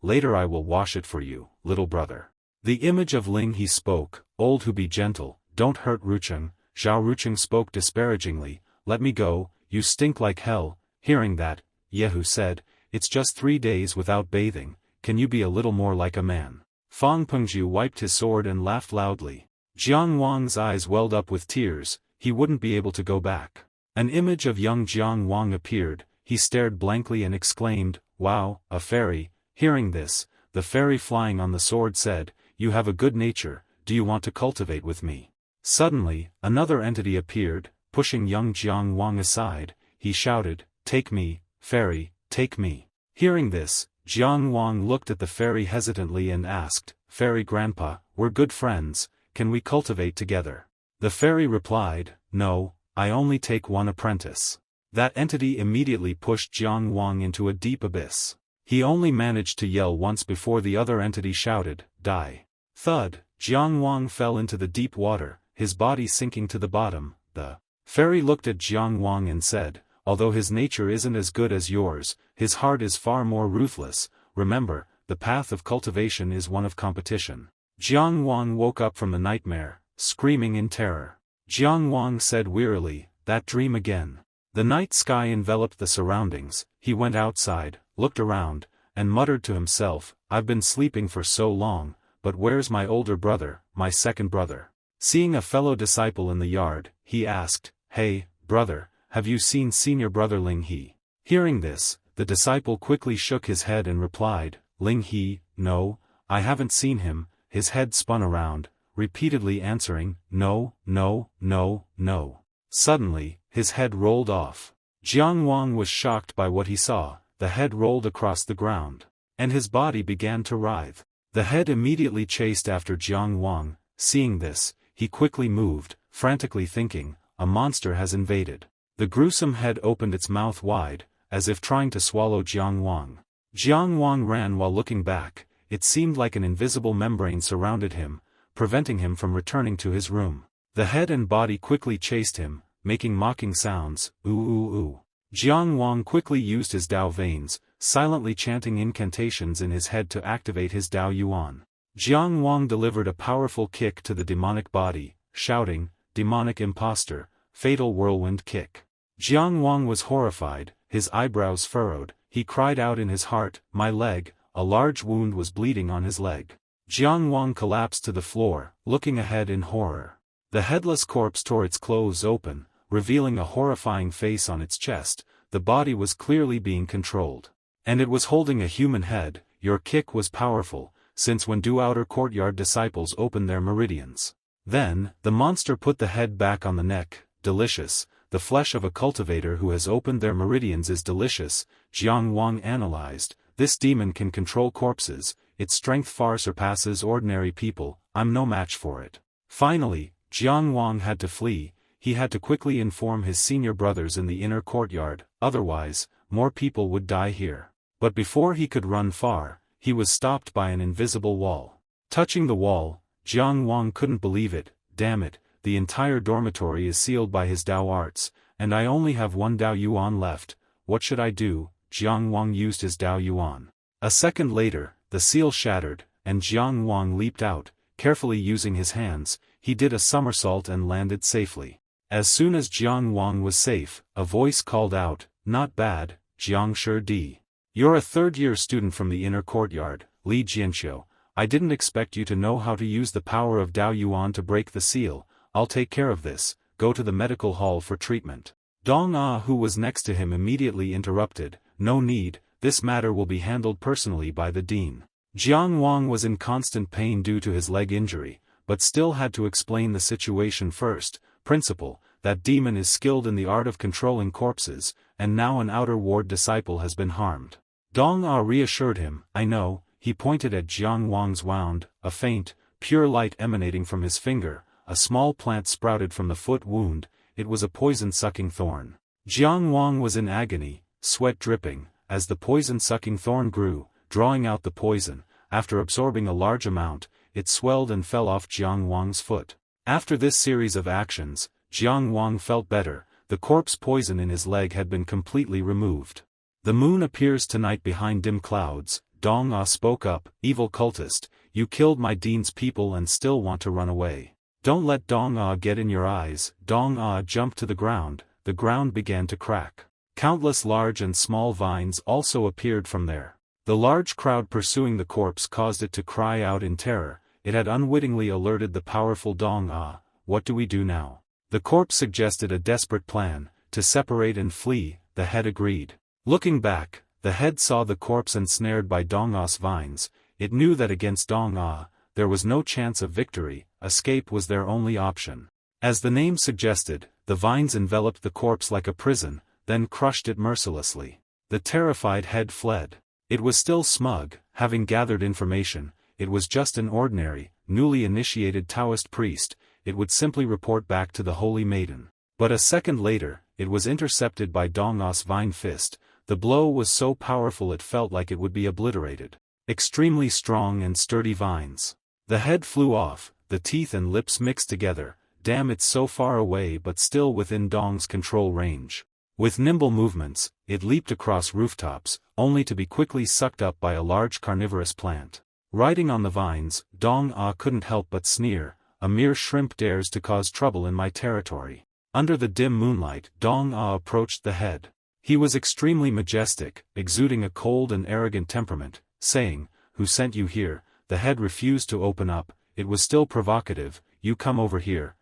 [SPEAKER 1] later I will wash it for you, little brother. The image of Ling He spoke, old who be gentle, don't hurt Rucheng. Zhao Rucheng spoke disparagingly, let me go, you stink like hell. Hearing that, Yehu said, it's just 3 days without bathing, can you be a little more like a man? Fang Pengzhu wiped his sword and laughed loudly. Jiang Wang's eyes welled up with tears, he wouldn't be able to go back. An image of young Jiang Wang appeared, he stared blankly and exclaimed, wow, a fairy. Hearing this, the fairy flying on the sword said, you have a good nature, do you want to cultivate with me? Suddenly, another entity appeared, pushing young Jiang Wang aside, he shouted, take me, fairy, take me. Hearing this, Jiang Wang looked at the fairy hesitantly and asked, fairy grandpa, we're good friends, can we cultivate together? The fairy replied, no, I only take one apprentice. That entity immediately pushed Jiang Wang into a deep abyss. He only managed to yell once before the other entity shouted, die. Thud, Jiang Wang fell into the deep water, his body sinking to the bottom. The fairy looked at Jiang Wang and said, although his nature isn't as good as yours, his heart is far more ruthless, remember, the path of cultivation is one of competition. Jiang Wang woke up from the nightmare, screaming in terror. Jiang Wang said wearily, that dream again. The night sky enveloped the surroundings, he went outside, looked around, and muttered to himself, I've been sleeping for so long, but where's my older brother, my second brother? Seeing a fellow disciple in the yard, he asked, hey, brother, have you seen senior brother Ling He? Hearing this, the disciple quickly shook his head and replied, Ling He, no, I haven't seen him. His head spun around, repeatedly answering, no, no, no, no. Suddenly, his head rolled off. Jiang Wang was shocked by what he saw, the head rolled across the ground, and his body began to writhe. The head immediately chased after Jiang Wang. Seeing this, he quickly moved, frantically thinking, a monster has invaded. The gruesome head opened its mouth wide, as if trying to swallow Jiang Wang. Jiang Wang ran while looking back, it seemed like an invisible membrane surrounded him, preventing him from returning to his room. The head and body quickly chased him, making mocking sounds, ooh ooh ooh. Jiang Wang quickly used his Dao veins, silently chanting incantations in his head to activate his Dao Yuan. Jiang Wang delivered a powerful kick to the demonic body, shouting, demonic impostor, fatal whirlwind kick. Jiang Wang was horrified, his eyebrows furrowed, he cried out in his heart, my leg, a large wound was bleeding on his leg. Jiang Wang collapsed to the floor, looking ahead in horror. The headless corpse tore its clothes open, revealing a horrifying face on its chest, the body was clearly being controlled. And it was holding a human head. Your kick was powerful, since when do outer courtyard disciples open their meridians? Then, the monster put the head back on the neck, delicious, the flesh of a cultivator who has opened their meridians is delicious, Jiang Wang analyzed, this demon can control corpses, its strength far surpasses ordinary people, I'm no match for it. Finally, Jiang Wang had to flee, he had to quickly inform his senior brothers in the inner courtyard, otherwise, more people would die here. But before he could run far, he was stopped by an invisible wall. Touching the wall, Jiang Wang couldn't believe it, damn it, the entire dormitory is sealed by his Dao arts, and I only have one Dao Yuan left, what should I do? Jiang Wang used his Dao Yuan. A second later, the seal shattered, and Jiang Wang leaped out, carefully using his hands, he did a somersault and landed safely. As soon as Jiang Wang was safe, a voice called out, not bad, Jiang Shi. You're a third-year student from the inner courtyard, Li Jianxiu. I didn't expect you to know how to use the power of Dao Yuan to break the seal, I'll take care of this, go to the medical hall for treatment. Dong Ah who was next to him immediately interrupted, no need, this matter will be handled personally by the dean. Jiang Wang was in constant pain due to his leg injury, but still had to explain the situation first. Principal, that demon is skilled in the art of controlling corpses, and now an outer ward disciple has been harmed. Dong Ah reassured him, I know, he pointed at Jiang Wang's wound, a faint, pure light emanating from his finger, a small plant sprouted from the foot wound, it was a poison-sucking thorn. Jiang Wang was in agony, sweat dripping, as the poison-sucking thorn grew, drawing out the poison. After absorbing a large amount, it swelled and fell off Jiang Wang's foot. After this series of actions, Jiang Wang felt better. The corpse poison in his leg had been completely removed. The moon appears tonight behind dim clouds. Dong Ah spoke up, evil cultist, you killed my dean's people and still want to run away. Don't let Dong Ah get in your eyes. Dong Ah jumped to the ground began to crack. Countless large and small vines also appeared from there. The large crowd pursuing the corpse caused it to cry out in terror. It had unwittingly alerted the powerful Dong Ah. What do we do now? The corpse suggested a desperate plan, to separate and flee. The head agreed. Looking back, the head saw the corpse ensnared by Dong Ah's vines. It knew that against Dong Ah, there was no chance of victory. Escape was their only option. As the name suggested, the vines enveloped the corpse like a prison, then crushed it mercilessly. The terrified head fled. It was still smug, having gathered information. It was just an ordinary, newly initiated Taoist priest. It would simply report back to the Holy Maiden. But a second later, it was intercepted by Dong Ah's vine fist. The blow was so powerful it felt like it would be obliterated. Extremely strong and sturdy vines. The head flew off, the teeth and lips mixed together. Damn, it's so far away but still within Dong's control range. With nimble movements, it leaped across rooftops, only to be quickly sucked up by a large carnivorous plant. Riding on the vines, Dong Ah couldn't help but sneer. A mere shrimp dares to cause trouble in my territory. Under the dim moonlight, Dong Ah approached the head. He was extremely majestic, exuding a cold and arrogant temperament, saying, "Who sent you here?" The head refused to open up. It was still provocative. "You come over here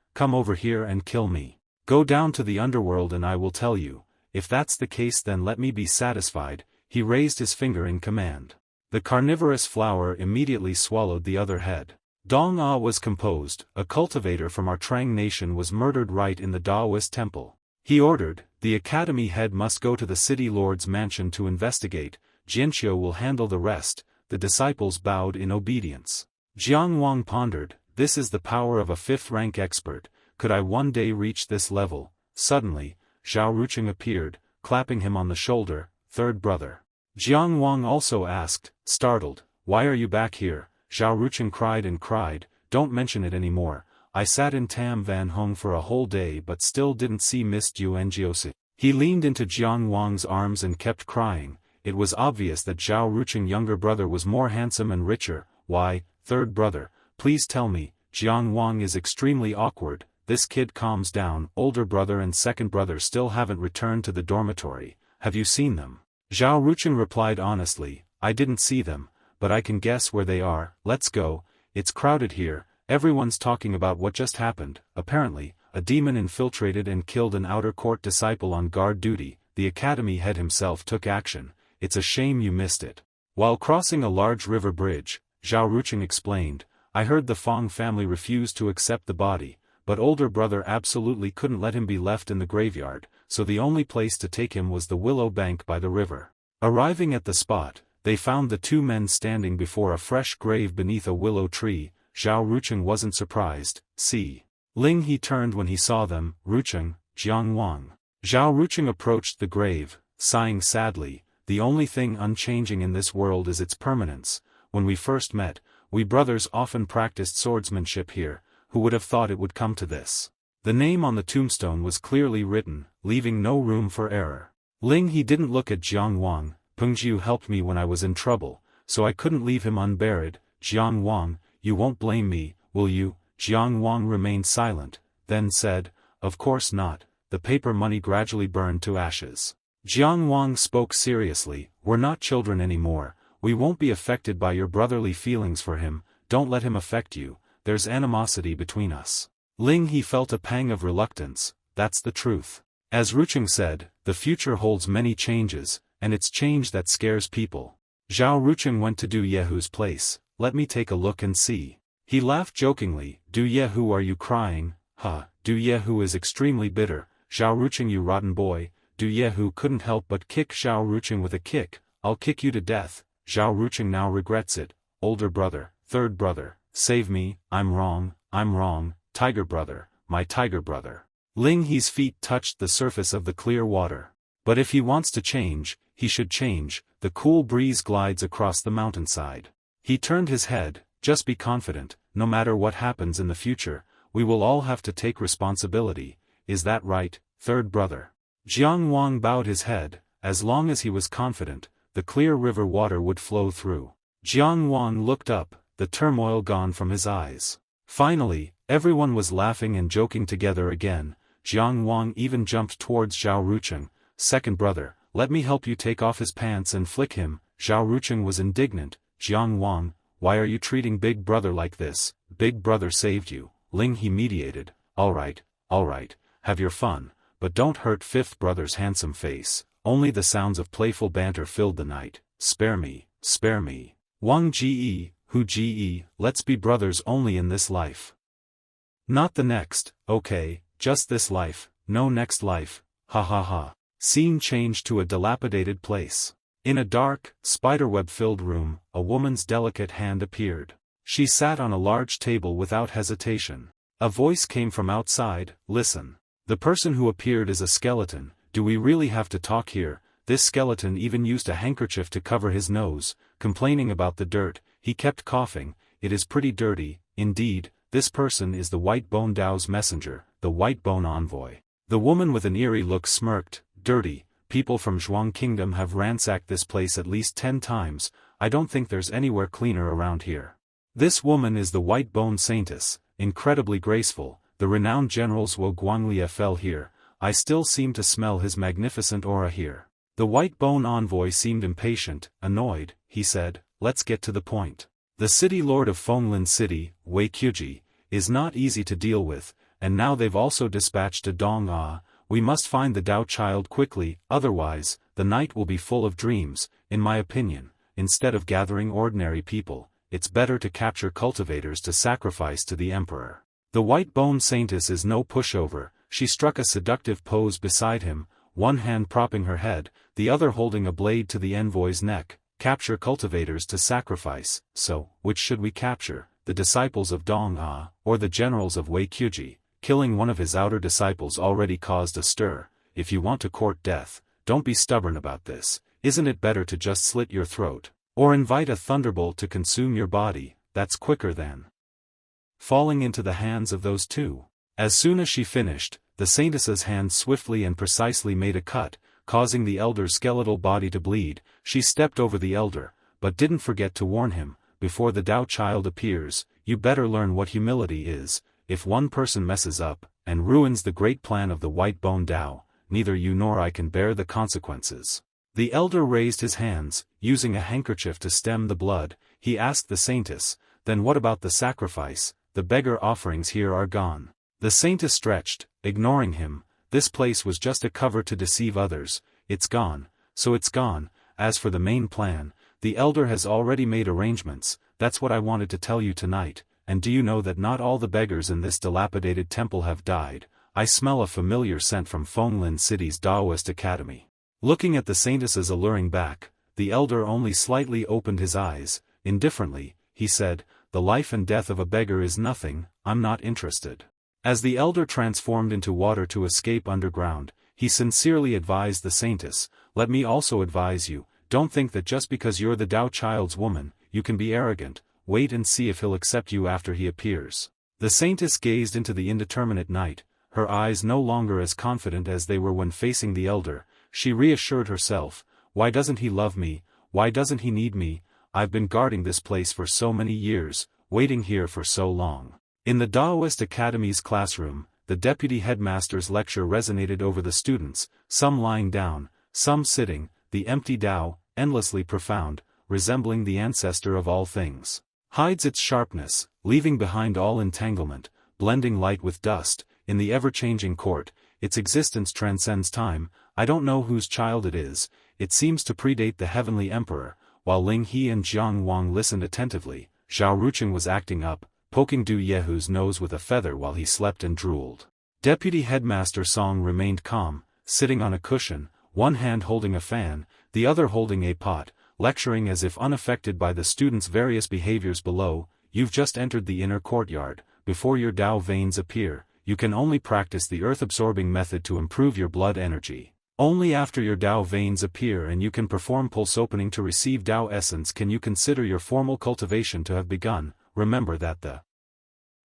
[SPEAKER 1] and kill me. Go down to the underworld and I will tell you. If that's the case then let me be satisfied." He raised his finger in command. The carnivorous flower immediately swallowed the other head. Dong Ah was composed. A cultivator from our Trang nation was murdered right in the Taoist temple. He ordered, the academy head must go to the city lord's mansion to investigate. Jianqiu will handle the rest. The disciples bowed in obedience. Jiang Wang pondered, this is the power of a fifth-rank expert. Could I one day reach this level? Suddenly, Zhao Rucheng appeared, clapping him on the shoulder. Third brother. Jiang Wang also asked, startled, why are you back here? Zhao Rucheng cried, don't mention it anymore. I sat in Tam Van Hong for a whole day but still didn't see Miss Jiu Ngiosi. He leaned into Jiang Wang's arms and kept crying. It was obvious that Zhao Rucheng's younger brother was more handsome and richer. Why, third brother, please tell me. Jiang Wang is extremely awkward. This kid calms down. Older brother and second brother still haven't returned to the dormitory. Have you seen them? Zhao Rucheng replied honestly, I didn't see them, but I can guess where they are. Let's go. It's crowded here. Everyone's talking about what just happened. Apparently, a demon infiltrated and killed an outer court disciple on guard duty. The academy head himself took action. It's a shame you missed it. While crossing a large river bridge, Zhao Rucheng explained, I heard the Fong family refused to accept the body, but older brother absolutely couldn't let him be left in the graveyard, so the only place to take him was the willow bank by the river. Arriving at the spot, they found the two men standing before a fresh grave beneath a willow tree. Zhao Rucheng wasn't surprised. See. Ling he turned when he saw them. Rucheng, Jiang Wang. Zhao Rucheng approached the grave, sighing sadly, the only thing unchanging in this world is its permanence. When we first met, we brothers often practiced swordsmanship here. Who would have thought it would come to this? The name on the tombstone was clearly written, leaving no room for error. Ling he didn't look at Jiang Wang. Pengjiu helped me when I was in trouble, so I couldn't leave him unburied. Jiang Wang, you won't blame me, will you? Jiang Wang remained silent, then said, of course not. The paper money gradually burned to ashes. Jiang Wang spoke seriously, we're not children anymore. We won't be affected by your brotherly feelings for him. Don't let him affect you. There's animosity between us. Ling he felt a pang of reluctance. That's the truth. As Rucheng said, the future holds many changes, and it's change that scares people. Zhao Rucheng went to Du Yehu's place. Let me take a look and see. He laughed jokingly. Du Yehu, are you crying? Du Yehu is extremely bitter. Zhao Rucheng, you rotten boy. Du Yehu couldn't help but kick Zhao Rucheng with a kick. I'll kick you to death. Zhao Rucheng now regrets it. Older brother, third brother, save me. I'm wrong. Tiger brother, my tiger brother. Ling He's feet touched the surface of the clear water. But if he wants to change, he should change. The cool breeze glides across the mountainside. He turned his head. Just be confident. No matter what happens in the future, we will all have to take responsibility. is that right, third brother? Jiang Wang bowed his head. As long as he was confident, the clear river water would flow through. Jiang Wang looked up, the turmoil gone from his eyes. Finally, everyone was laughing and joking together again. Jiang Wang even jumped towards Zhao Rucheng. Second brother, let me help you take off his pants and flick him. Zhao Rucheng was indignant. Jiang Wang, why are you treating big brother like this? Big brother saved you. Ling He mediated. Alright, have your fun, but don't hurt fifth brother's handsome face. Only the sounds of playful banter filled the night. Spare me, spare me. Wang Ji, Hu Ji, let's be brothers only in this life. Not the next, okay, just this life, no next life, ha ha ha. Scene changed to a dilapidated place. In a dark, spiderweb-filled room, a woman's delicate hand appeared. She sat on a large table without hesitation. A voice came from outside, listen. The person who appeared is a skeleton. Do we really have to talk here? This skeleton even used a handkerchief to cover his nose, complaining about the dirt. He kept coughing. It is pretty dirty, indeed. This person is the White Bone Dao's messenger, the White Bone envoy. The woman with an eerie look smirked. Dirty. People from Zhuang Kingdom have ransacked this place at least 10 times. I don't think there's anywhere cleaner around here. This woman is the White Bone Saintess, incredibly graceful. The renowned generals Wu Guanglia fell here. I still seem to smell his magnificent aura here. The White Bone envoy seemed impatient, annoyed. He said, let's get to the point. The city lord of Fenglin City, Wei Qiuji, is not easy to deal with, and now they've also dispatched a Dong Ah. We must find the Dao child quickly, otherwise, the night will be full of dreams. In my opinion, instead of gathering ordinary people, it's better to capture cultivators to sacrifice to the emperor. The White Bone Saintess is no pushover. She struck a seductive pose beside him, one hand propping her head, the other holding a blade to the envoy's neck. Capture cultivators to sacrifice. So, which should we capture, the disciples of Dong Ah, or the generals of Wei Qiuji? Killing one of his outer disciples already caused a stir. If you want to court death, don't be stubborn about this. Isn't it better to just slit your throat? Or invite a thunderbolt to consume your body? That's quicker than falling into the hands of those two. As soon as she finished, the saintess's hand swiftly and precisely made a cut, causing the elder's skeletal body to bleed. She stepped over the elder, but didn't forget to warn him, before the Dao child appears, you better learn what humility is. If one person messes up, and ruins the great plan of the White Bone Dao, neither you nor I can bear the consequences. The elder raised his hands, using a handkerchief to stem the blood. He asked the saintess, then what about the sacrifice? The beggar offerings here are gone. The saintess stretched, ignoring him. This place was just a cover to deceive others. It's gone, so it's gone. As for the main plan, the elder has already made arrangements. That's what I wanted to tell you tonight. And do you know that not all the beggars in this dilapidated temple have died? I smell a familiar scent from Fenglin City's Daoist Academy. Looking at the saintess's alluring back, the elder only slightly opened his eyes. Indifferently, he said, the life and death of a beggar is nothing, I'm not interested. As the elder transformed into water to escape underground, he sincerely advised the saintess, let me also advise you, don't think that just because you're the Dao child's woman, you can be arrogant. Wait and see if he'll accept you after he appears. The saintess gazed into the indeterminate night, her eyes no longer as confident as they were when facing the elder. She reassured herself, why doesn't he love me? Why doesn't he need me? I've been guarding this place for so many years, waiting here for so long. In the Daoist Academy's classroom, the deputy headmaster's lecture resonated over the students, some lying down, some sitting, the empty Dao, endlessly profound, resembling the ancestor of all things. Hides its sharpness, leaving behind all entanglement, blending light with dust. In the ever-changing court, its existence transcends time. I don't know whose child it is. It seems to predate the heavenly emperor. While Ling He and Jiang Wang listened attentively, Zhao Rucheng was acting up, poking Du Yehu's nose with a feather while he slept and drooled. Deputy Headmaster Song remained calm, sitting on a cushion, one hand holding a fan, the other holding a pot, lecturing as if unaffected by the students' various behaviors below. You've just entered the inner courtyard. Before your Dao veins appear, you can only practice the earth-absorbing method to improve your blood energy. Only after your Dao veins appear and you can perform pulse opening to receive Dao essence can you consider your formal cultivation to have begun. Remember that the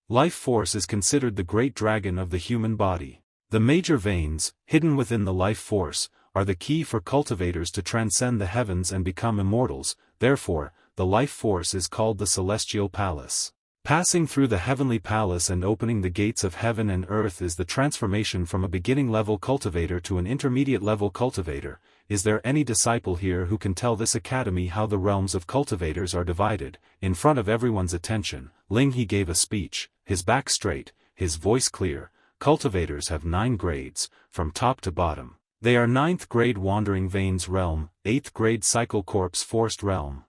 [SPEAKER 1] life force is considered the great dragon of the human body. The major veins, hidden within the life force, are the key for cultivators to transcend the heavens and become immortals. Therefore, the life force is called the celestial palace. Passing through the heavenly palace and opening the gates of heaven and earth is the transformation from a beginning-level cultivator to an intermediate-level cultivator. Is there any disciple here who can tell this academy how the realms of cultivators are divided? In front of everyone's attention, Ling He gave a speech, his back straight, his voice clear. Cultivators have 9 grades, from top to bottom. They are 9th grade Wandering Veins Realm, 8th grade Cycle Corpse Forced Realm,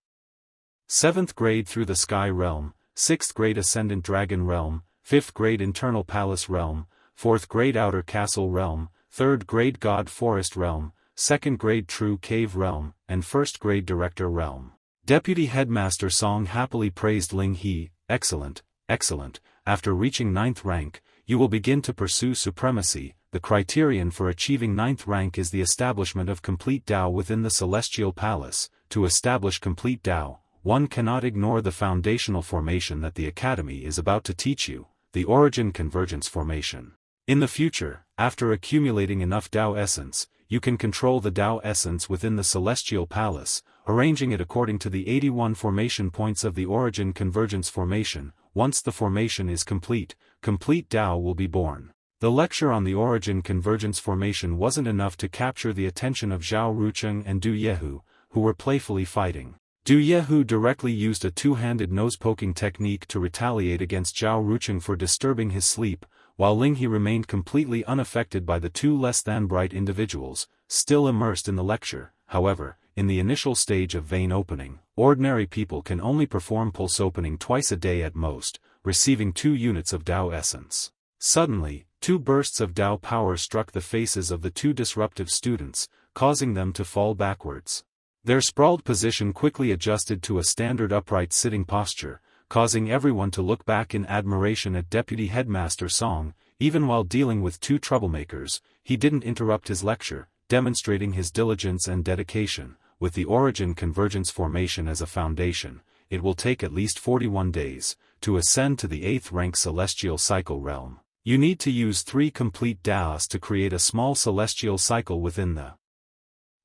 [SPEAKER 1] 7th grade Through the Sky Realm, 6th grade Ascendant Dragon Realm, 5th grade Internal Palace Realm, 4th grade Outer Castle Realm, 3rd grade God Forest Realm, 2nd grade True Cave Realm, and 1st grade Director Realm. Deputy Headmaster Song happily praised Ling He. Excellent, excellent. After reaching 9th rank, you will begin to pursue supremacy. The criterion for achieving 9th rank is the establishment of complete Tao within the Celestial Palace. To establish complete Tao, one cannot ignore the foundational formation that the Academy is about to teach you, the Origin Convergence Formation. In the future, after accumulating enough Tao Essence, you can control the Tao Essence within the Celestial Palace, arranging it according to the 81 formation points of the Origin Convergence Formation. Once the formation is complete, complete Tao will be born. The lecture on the Origin Convergence Formation wasn't enough to capture the attention of Zhao Rucheng and Du Yehu, who were playfully fighting. Du Yehu directly used a two-handed nose-poking technique to retaliate against Zhao Rucheng for disturbing his sleep, while Ling He remained completely unaffected by the two less-than-bright individuals, still immersed in the lecture. However, in the initial stage of vein opening, ordinary people can only perform pulse opening twice a day at most, receiving 2 units of Tao Essence. Suddenly, 2 bursts of Tao power struck the faces of the 2 disruptive students, causing them to fall backwards. Their sprawled position quickly adjusted to a standard upright sitting posture, causing everyone to look back in admiration at Deputy Headmaster Song. Even while dealing with 2 troublemakers, he didn't interrupt his lecture, demonstrating his diligence and dedication. With the Origin Convergence Formation as a foundation, it will take at least 41 days to ascend to the 8th rank Celestial Cycle Realm. You need to use 3 complete Taos to create a small celestial cycle within the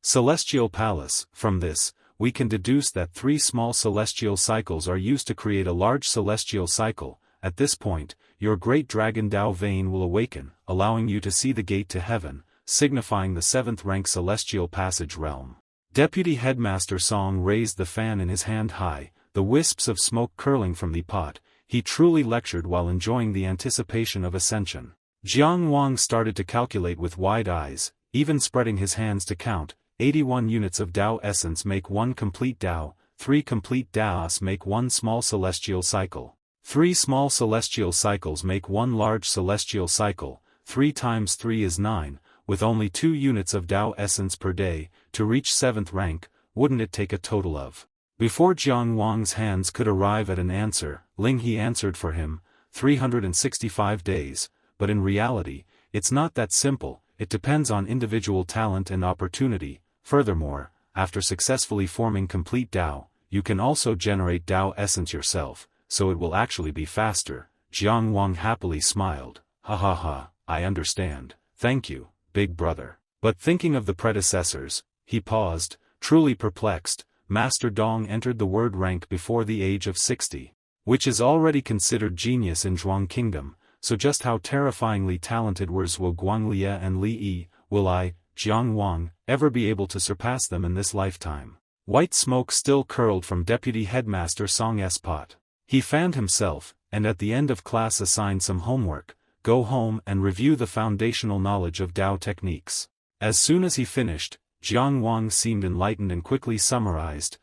[SPEAKER 1] Celestial Palace. From this, we can deduce that 3 small celestial cycles are used to create a large celestial cycle. At this point, your great dragon Tao vein will awaken, allowing you to see the gate to heaven, signifying the 7th rank Celestial Passage Realm. Deputy Headmaster Song raised the fan in his hand high, the wisps of smoke curling from the pot. He truly lectured while enjoying the anticipation of ascension. Jiang Wang started to calculate with wide eyes, even spreading his hands to count. 81 units of Tao Essence make 1 complete Tao, 3 complete Taos make 1 small celestial cycle. 3 small celestial cycles make 1 large celestial cycle. 3 times 3 is 9, with only 2 units of Tao Essence per day. To reach 7th rank, wouldn't it take a total of? Before Jiang Wang's hands could arrive at an answer, Ling He answered for him, 365 days, but in reality, it's not that simple. It depends on individual talent and opportunity. Furthermore, after successfully forming complete Tao, you can also generate Tao Essence yourself, so it will actually be faster. Jiang Wang happily smiled. Ha ha ha, I understand. Thank you, big brother. But thinking of the predecessors, he paused, truly perplexed. Master Dong entered the word rank before the age of 60, which is already considered genius in Zhuang Kingdom, so just how terrifyingly talented were Zhuo Guanglia and Li Yi, will I, Jiang Wang, ever be able to surpass them in this lifetime? White smoke still curled from Deputy Headmaster Song's pot. He fanned himself, and at the end of class assigned some homework. Go home and review the foundational knowledge of Tao techniques. As soon as he finished, Jiang Wang seemed enlightened and quickly summarized.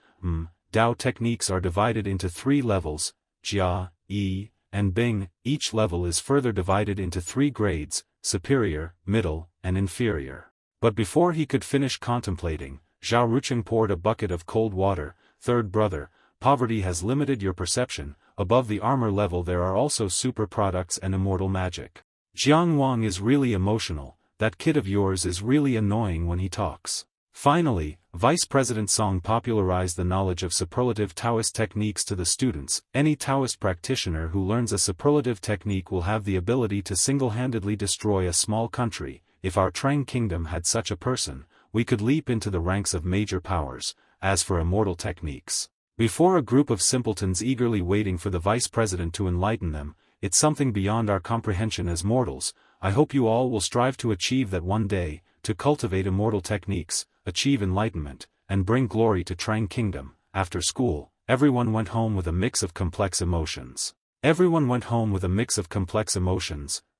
[SPEAKER 1] Tao techniques are divided into 3 levels, Jia, Yi, and Bing. Each level is further divided into 3 grades, superior, middle, and inferior. But before he could finish contemplating, Zhao Rucheng poured a bucket of cold water. Third brother, poverty has limited your perception. Above the armor level there are also super products and immortal magic. Jiang Wang is really emotional. That kid of yours is really annoying when he talks. Finally, Vice President Song popularized the knowledge of superlative Taoist techniques to the students. Any Taoist practitioner who learns a superlative technique will have the ability to single-handedly destroy a small country. If our Trang kingdom had such a person, we could leap into the ranks of major powers. As for immortal techniques, before a group of simpletons eagerly waiting for the vice president to enlighten them, it's something beyond our comprehension as mortals. I hope you all will strive to achieve that one day, to cultivate immortal techniques, achieve enlightenment, and bring glory to Trang kingdom. After school, everyone went home with a mix of complex emotions.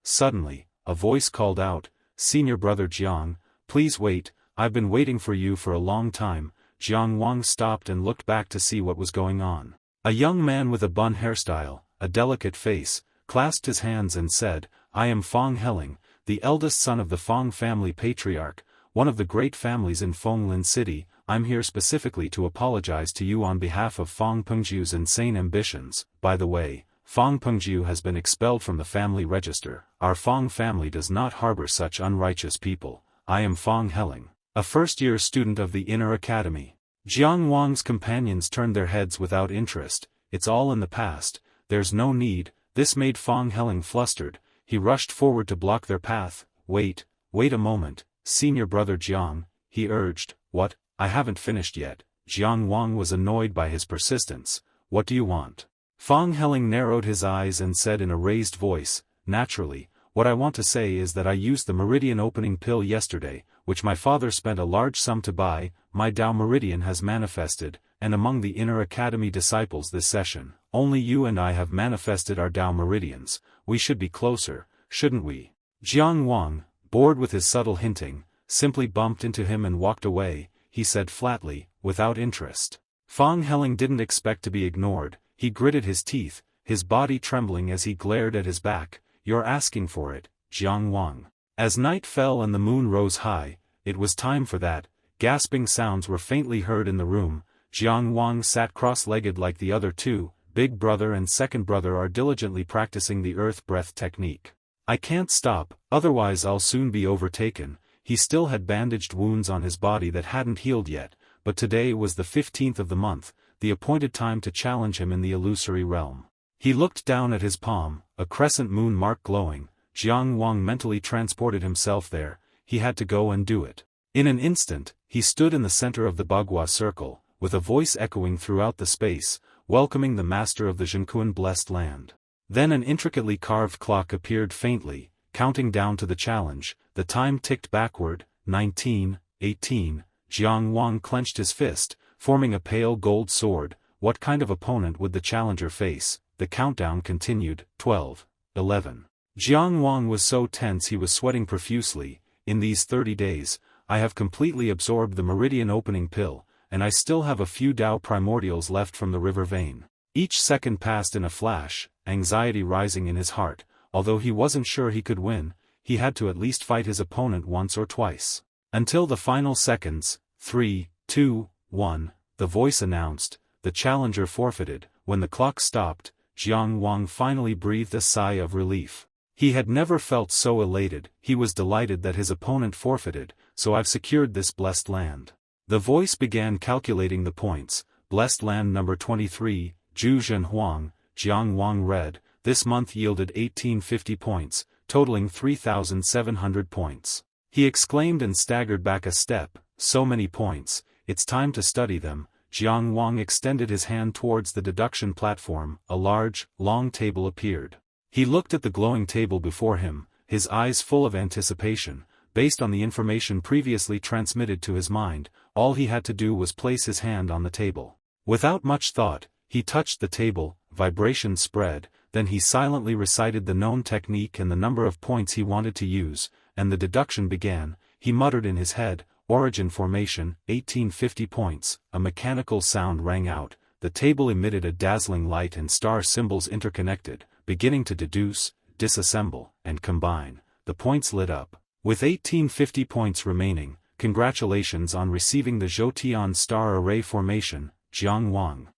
[SPEAKER 1] Suddenly, a voice called out, "Senior brother Jiang, please wait, I've been waiting for you for a long time." Jiang Wang stopped and looked back to see what was going on. A young man with a bun hairstyle, a delicate face, clasped his hands and said, "I am Fong Heling, the eldest son of the Fong family patriarch, one of the great families in Fonglin City. I'm here specifically to apologize to you on behalf of Fong Pengjiu's insane ambitions. By the way, Fong Pengjiu has been expelled from the family register. Our Fong family does not harbor such unrighteous people. I am Fong Heling, a first-year student of the Inner Academy." Jiang Wang's companions turned their heads without interest. It's all in the past, there's no need. This made Fong Heling flustered. He rushed forward to block their path. Wait a moment, senior brother Jiang, he urged. What? I haven't finished yet. Jiang Wang was annoyed by his persistence. What do you want? Fong Heling narrowed his eyes and said in a raised voice, "Naturally, what I want to say is that I used the meridian opening pill yesterday, which my father spent a large sum to buy. My Tao meridian has manifested, and among the Inner Academy disciples this session, only you and I have manifested our Tao meridians. We should be closer, shouldn't we?" Jiang Wang, bored with his subtle hinting, simply bumped into him and walked away. He said flatly, without interest. Fong Heling didn't expect to be ignored. He gritted his teeth, his body trembling as he glared at his back. "You're asking for it, Jiang Wang." As night fell and the moon rose high, it was time for that. Gasping sounds were faintly heard in the room. Jiang Wang sat cross-legged like the other two. Big brother and second brother are diligently practicing the earth breath technique. "I can't stop, otherwise I'll soon be overtaken." He still had bandaged wounds on his body that hadn't healed yet, but today was the 15th of the month, the appointed time to challenge him in the illusory realm. He looked down at his palm, a crescent moon mark glowing. Jiang Wang mentally transported himself there. He had to go and do it. In an instant, he stood in the center of the Bagua circle, with a voice echoing throughout the space, welcoming the master of the Zhenkuan blessed land. Then an intricately carved clock appeared faintly, counting down to the challenge. The time ticked backward. 19, 18. Jiang Wang clenched his fist, forming a pale gold sword. What kind of opponent would the challenger face? The countdown continued. 12, 11. Jiang Wang was so tense he was sweating profusely. In these 30 days, I have completely absorbed the meridian opening pill, and I still have a few Tao primordials left from the river vein. Each second passed in a flash, anxiety rising in his heart. Although he wasn't sure he could win, he had to at least fight his opponent once or twice. Until the final seconds. 3, 2, 1, the voice announced, the challenger forfeited. When the clock stopped, Jiang Wang finally breathed a sigh of relief. He had never felt so elated. He was delighted that his opponent forfeited. "So I've secured this blessed land." The voice began calculating the points. Blessed land number 23, Zhu Zhenhuang. Jiang Wang read, this month yielded 1850 points, totaling 3,700 points. He exclaimed and staggered back a step. So many points, it's time to study them. Jiang Wang extended his hand towards the deduction platform. A large, long table appeared. He looked at the glowing table before him, his eyes full of anticipation. Based on the information previously transmitted to his mind, all he had to do was place his hand on the table. Without much thought, he touched the table. Vibrations spread. Then he silently recited the known technique and the number of points he wanted to use, and the deduction began. He muttered in his head, "Origin formation, 1850 points." A mechanical sound rang out. The table emitted a dazzling light and star symbols interconnected, beginning to deduce, disassemble, and combine. The points lit up. With 1850 points remaining, congratulations on receiving the Zhoutian star array formation. Jiang Wang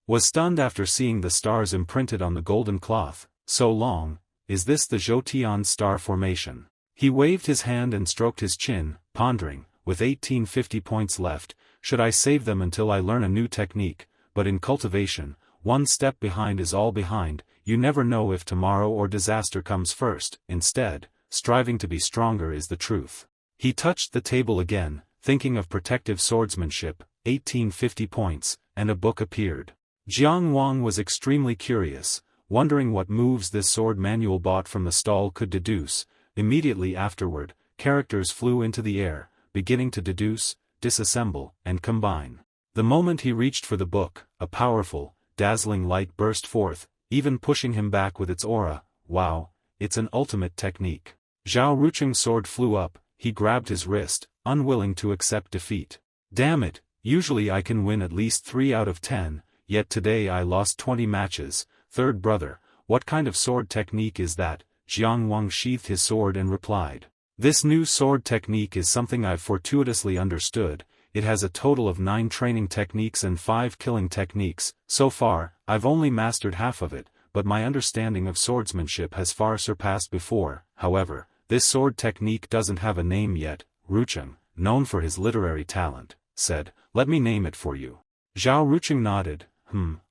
[SPEAKER 1] was stunned after seeing the stars imprinted on the golden cloth. So long, is this the Zhoutian star formation? He waved his hand and stroked his chin, pondering, with 1850 points left, should I save them until I learn a new technique, but in cultivation, one step behind is all behind, you never know if tomorrow or disaster comes first, instead, striving to be stronger is the truth. He touched the table again, thinking of protective swordsmanship, 1850 points, and a book appeared. Jiang Wang was extremely curious, wondering what moves this sword manual bought from the stall could deduce. Immediately afterward, characters flew into the air, beginning to deduce, disassemble, and combine. The moment he reached for the book, a powerful, dazzling light burst forth, even pushing him back with its aura. Wow, it's an ultimate technique. Zhao Rucheng's sword flew up, he grabbed his wrist, unwilling to accept defeat. Damn it, usually I can win at least 3 out of 10, yet today I lost 20 matches. Third brother, what kind of sword technique is that? Jiang Wang sheathed his sword and replied. This new sword technique is something I've fortuitously understood. It has a total of 9 training techniques and 5 killing techniques. So far, I've only mastered half of it, but my understanding of swordsmanship has far surpassed before. However, this sword technique doesn't have a name yet. Rucheng, known for his literary talent, said, "Let me name it for you." Zhao Rucheng nodded.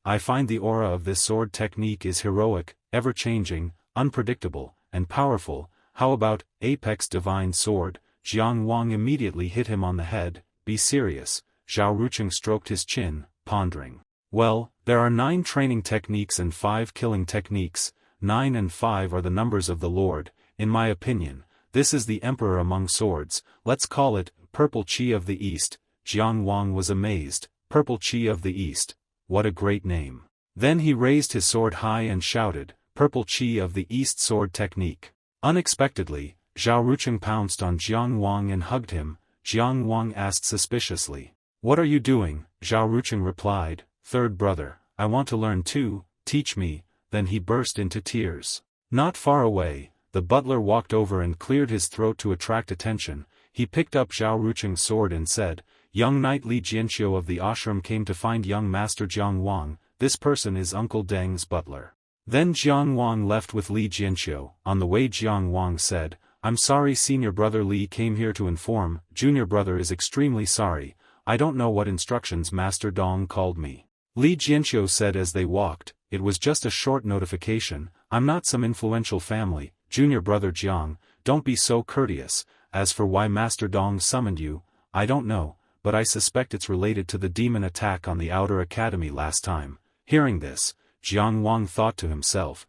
[SPEAKER 1] I find the aura of this sword technique is heroic, ever-changing, unpredictable, and powerful. How about Apex Divine Sword? Jiang Wang immediately hit him on the head. Be serious. Zhao Rucheng stroked his chin, pondering. Well, there are 9 training techniques and 5 killing techniques. 9 and 5 are the numbers of the Lord. In my opinion, this is the Emperor among swords. Let's call it Purple Chi of the East. Jiang Wang was amazed. Purple Chi of the East. What a great name. Then he raised his sword high and shouted, Purple Chi of the East sword technique. Unexpectedly, Zhao Rucheng pounced on Jiang Wang and hugged him. Jiang Wang asked suspiciously, "What are you doing?" Zhao Rucheng replied, "Third brother, I want to learn too, teach me." Then he burst into tears. Not far away, the butler walked over and cleared his throat to attract attention. He picked up Zhao Rucheng's sword and said, "Young knight Li Jianqiu of the ashram came to find young master Jiang Wang. This person is Uncle Deng's butler." Then Jiang Wang left with Li Jianqiu. On the way Jiang Wang said, "I'm sorry senior brother Li came here to inform, junior brother is extremely sorry, I don't know what instructions Master Dong called me." Li Jianqiu said as they walked, "It was just a short notification, I'm not some influential family, junior brother Jiang, don't be so courteous. As for why Master Dong summoned you, I don't know, but I suspect it's related to the demon attack on the outer academy last time." Hearing this, Jiang Wang thought to himself,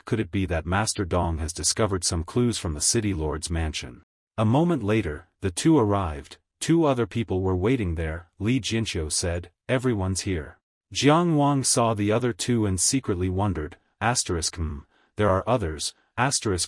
[SPEAKER 1] could it be that Master Dong has discovered some clues from the city lord's mansion? A moment later, the two arrived. 2 other people were waiting there. Li Jianqiu said, "Everyone's here." Jiang Wang saw the other 2 and secretly wondered, there are others,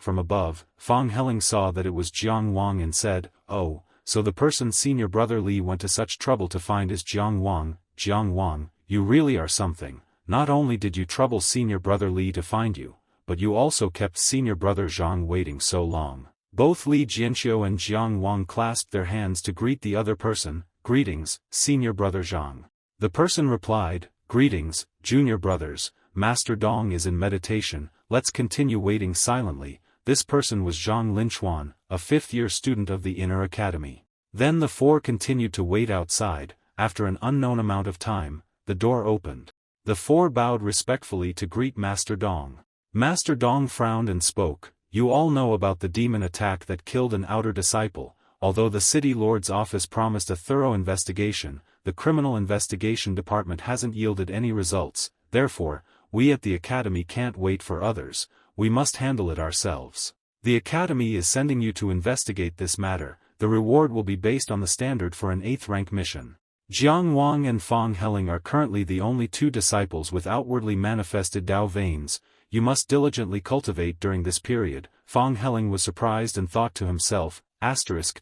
[SPEAKER 1] from above. Fang Heling saw that it was Jiang Wang and said, "Oh, so the person senior brother Li went to such trouble to find is Jiang Wang. Jiang Wang, you really are something. Not only did you trouble senior brother Li to find you, but you also kept senior brother Zhang waiting so long." Both Li Jianqiu and Jiang Wang clasped their hands to greet the other person. "Greetings, senior brother Zhang." The person replied, "Greetings, junior brothers, Master Dong is in meditation, let's continue waiting silently." This person was Zhang Linchuan, a 5th-year student of the Inner Academy. Then the 4 continued to wait outside. After an unknown amount of time, the door opened. The 4 bowed respectfully to greet Master Dong. Master Dong frowned and spoke, "You all know about the demon attack that killed an outer disciple. Although the city lord's office promised a thorough investigation, the criminal investigation department hasn't yielded any results. Therefore, we at the academy can't wait for others, we must handle it ourselves. The academy is sending you to investigate this matter. The reward will be based on the standard for an 8th rank mission. Jiang Wang and Fang Heling are currently the only 2 disciples with outwardly manifested Dao veins. You must diligently cultivate during this period." Fang Heling was surprised and thought to himself,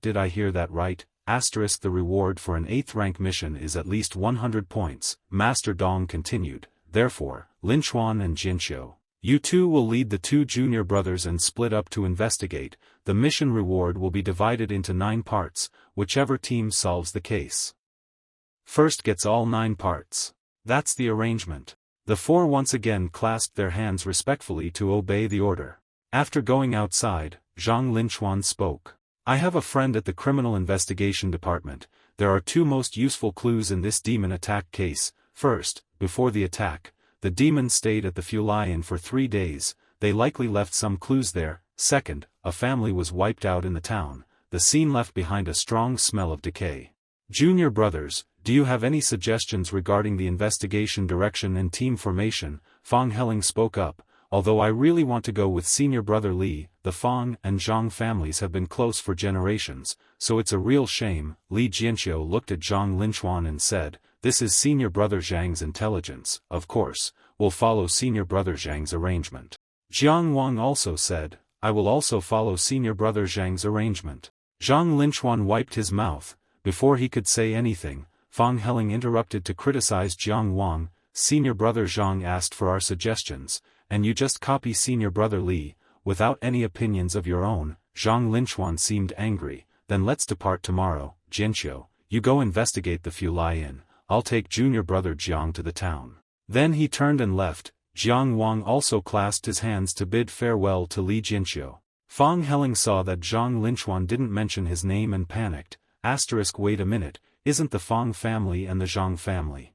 [SPEAKER 1] "Did I hear that right? The reward for an 8th rank mission is at least 100 points. Master Dong continued, "Therefore, Linchuan and Jianqiu, you 2 will lead the 2 junior brothers and split up to investigate. The mission reward will be divided into 9 parts, whichever team solves the case first gets all 9 parts. That's the arrangement." The 4 once again clasped their hands respectfully to obey the order. After going outside, Zhang Linchuan spoke. I have a friend at the Criminal Investigation Department. There are two most useful clues in this demon attack case. First, before the attack, the demons stayed at the Fulai Inn for 3 days. They likely left some clues there. Second, a family was wiped out in the town. The scene left behind a strong smell of decay. Junior brothers, do you have any suggestions regarding the investigation direction and team formation? Fong Heling spoke up. Although I really want to go with senior brother Li, the Fong and Zhang families have been close for generations, so it's a real shame. Li Jianxiu looked at Zhang Linchuan and said, this is senior brother Zhang's intelligence. Of course, we'll follow senior brother Zhang's arrangement. Jiang Wang also said, I will also follow senior brother Zhang's arrangement. Zhang Linchuan wiped his mouth. Before he could say anything, Fong Heling interrupted to criticize Jiang Wang. Senior brother Zhang asked for our suggestions, and you just copy senior brother Li, without any opinions of your own. Zhang Linchuan seemed angry. Then let's depart tomorrow. Jianxiu, you go investigate the Fulai Inn. I'll take junior brother Jiang to the town. Then he turned and left. Jiang Wang also clasped his hands to bid farewell to Li Jianxiu. Fong Heling saw that Zhang Linchuan didn't mention his name and panicked. Wait a minute, isn't the Fong family and the Zhang family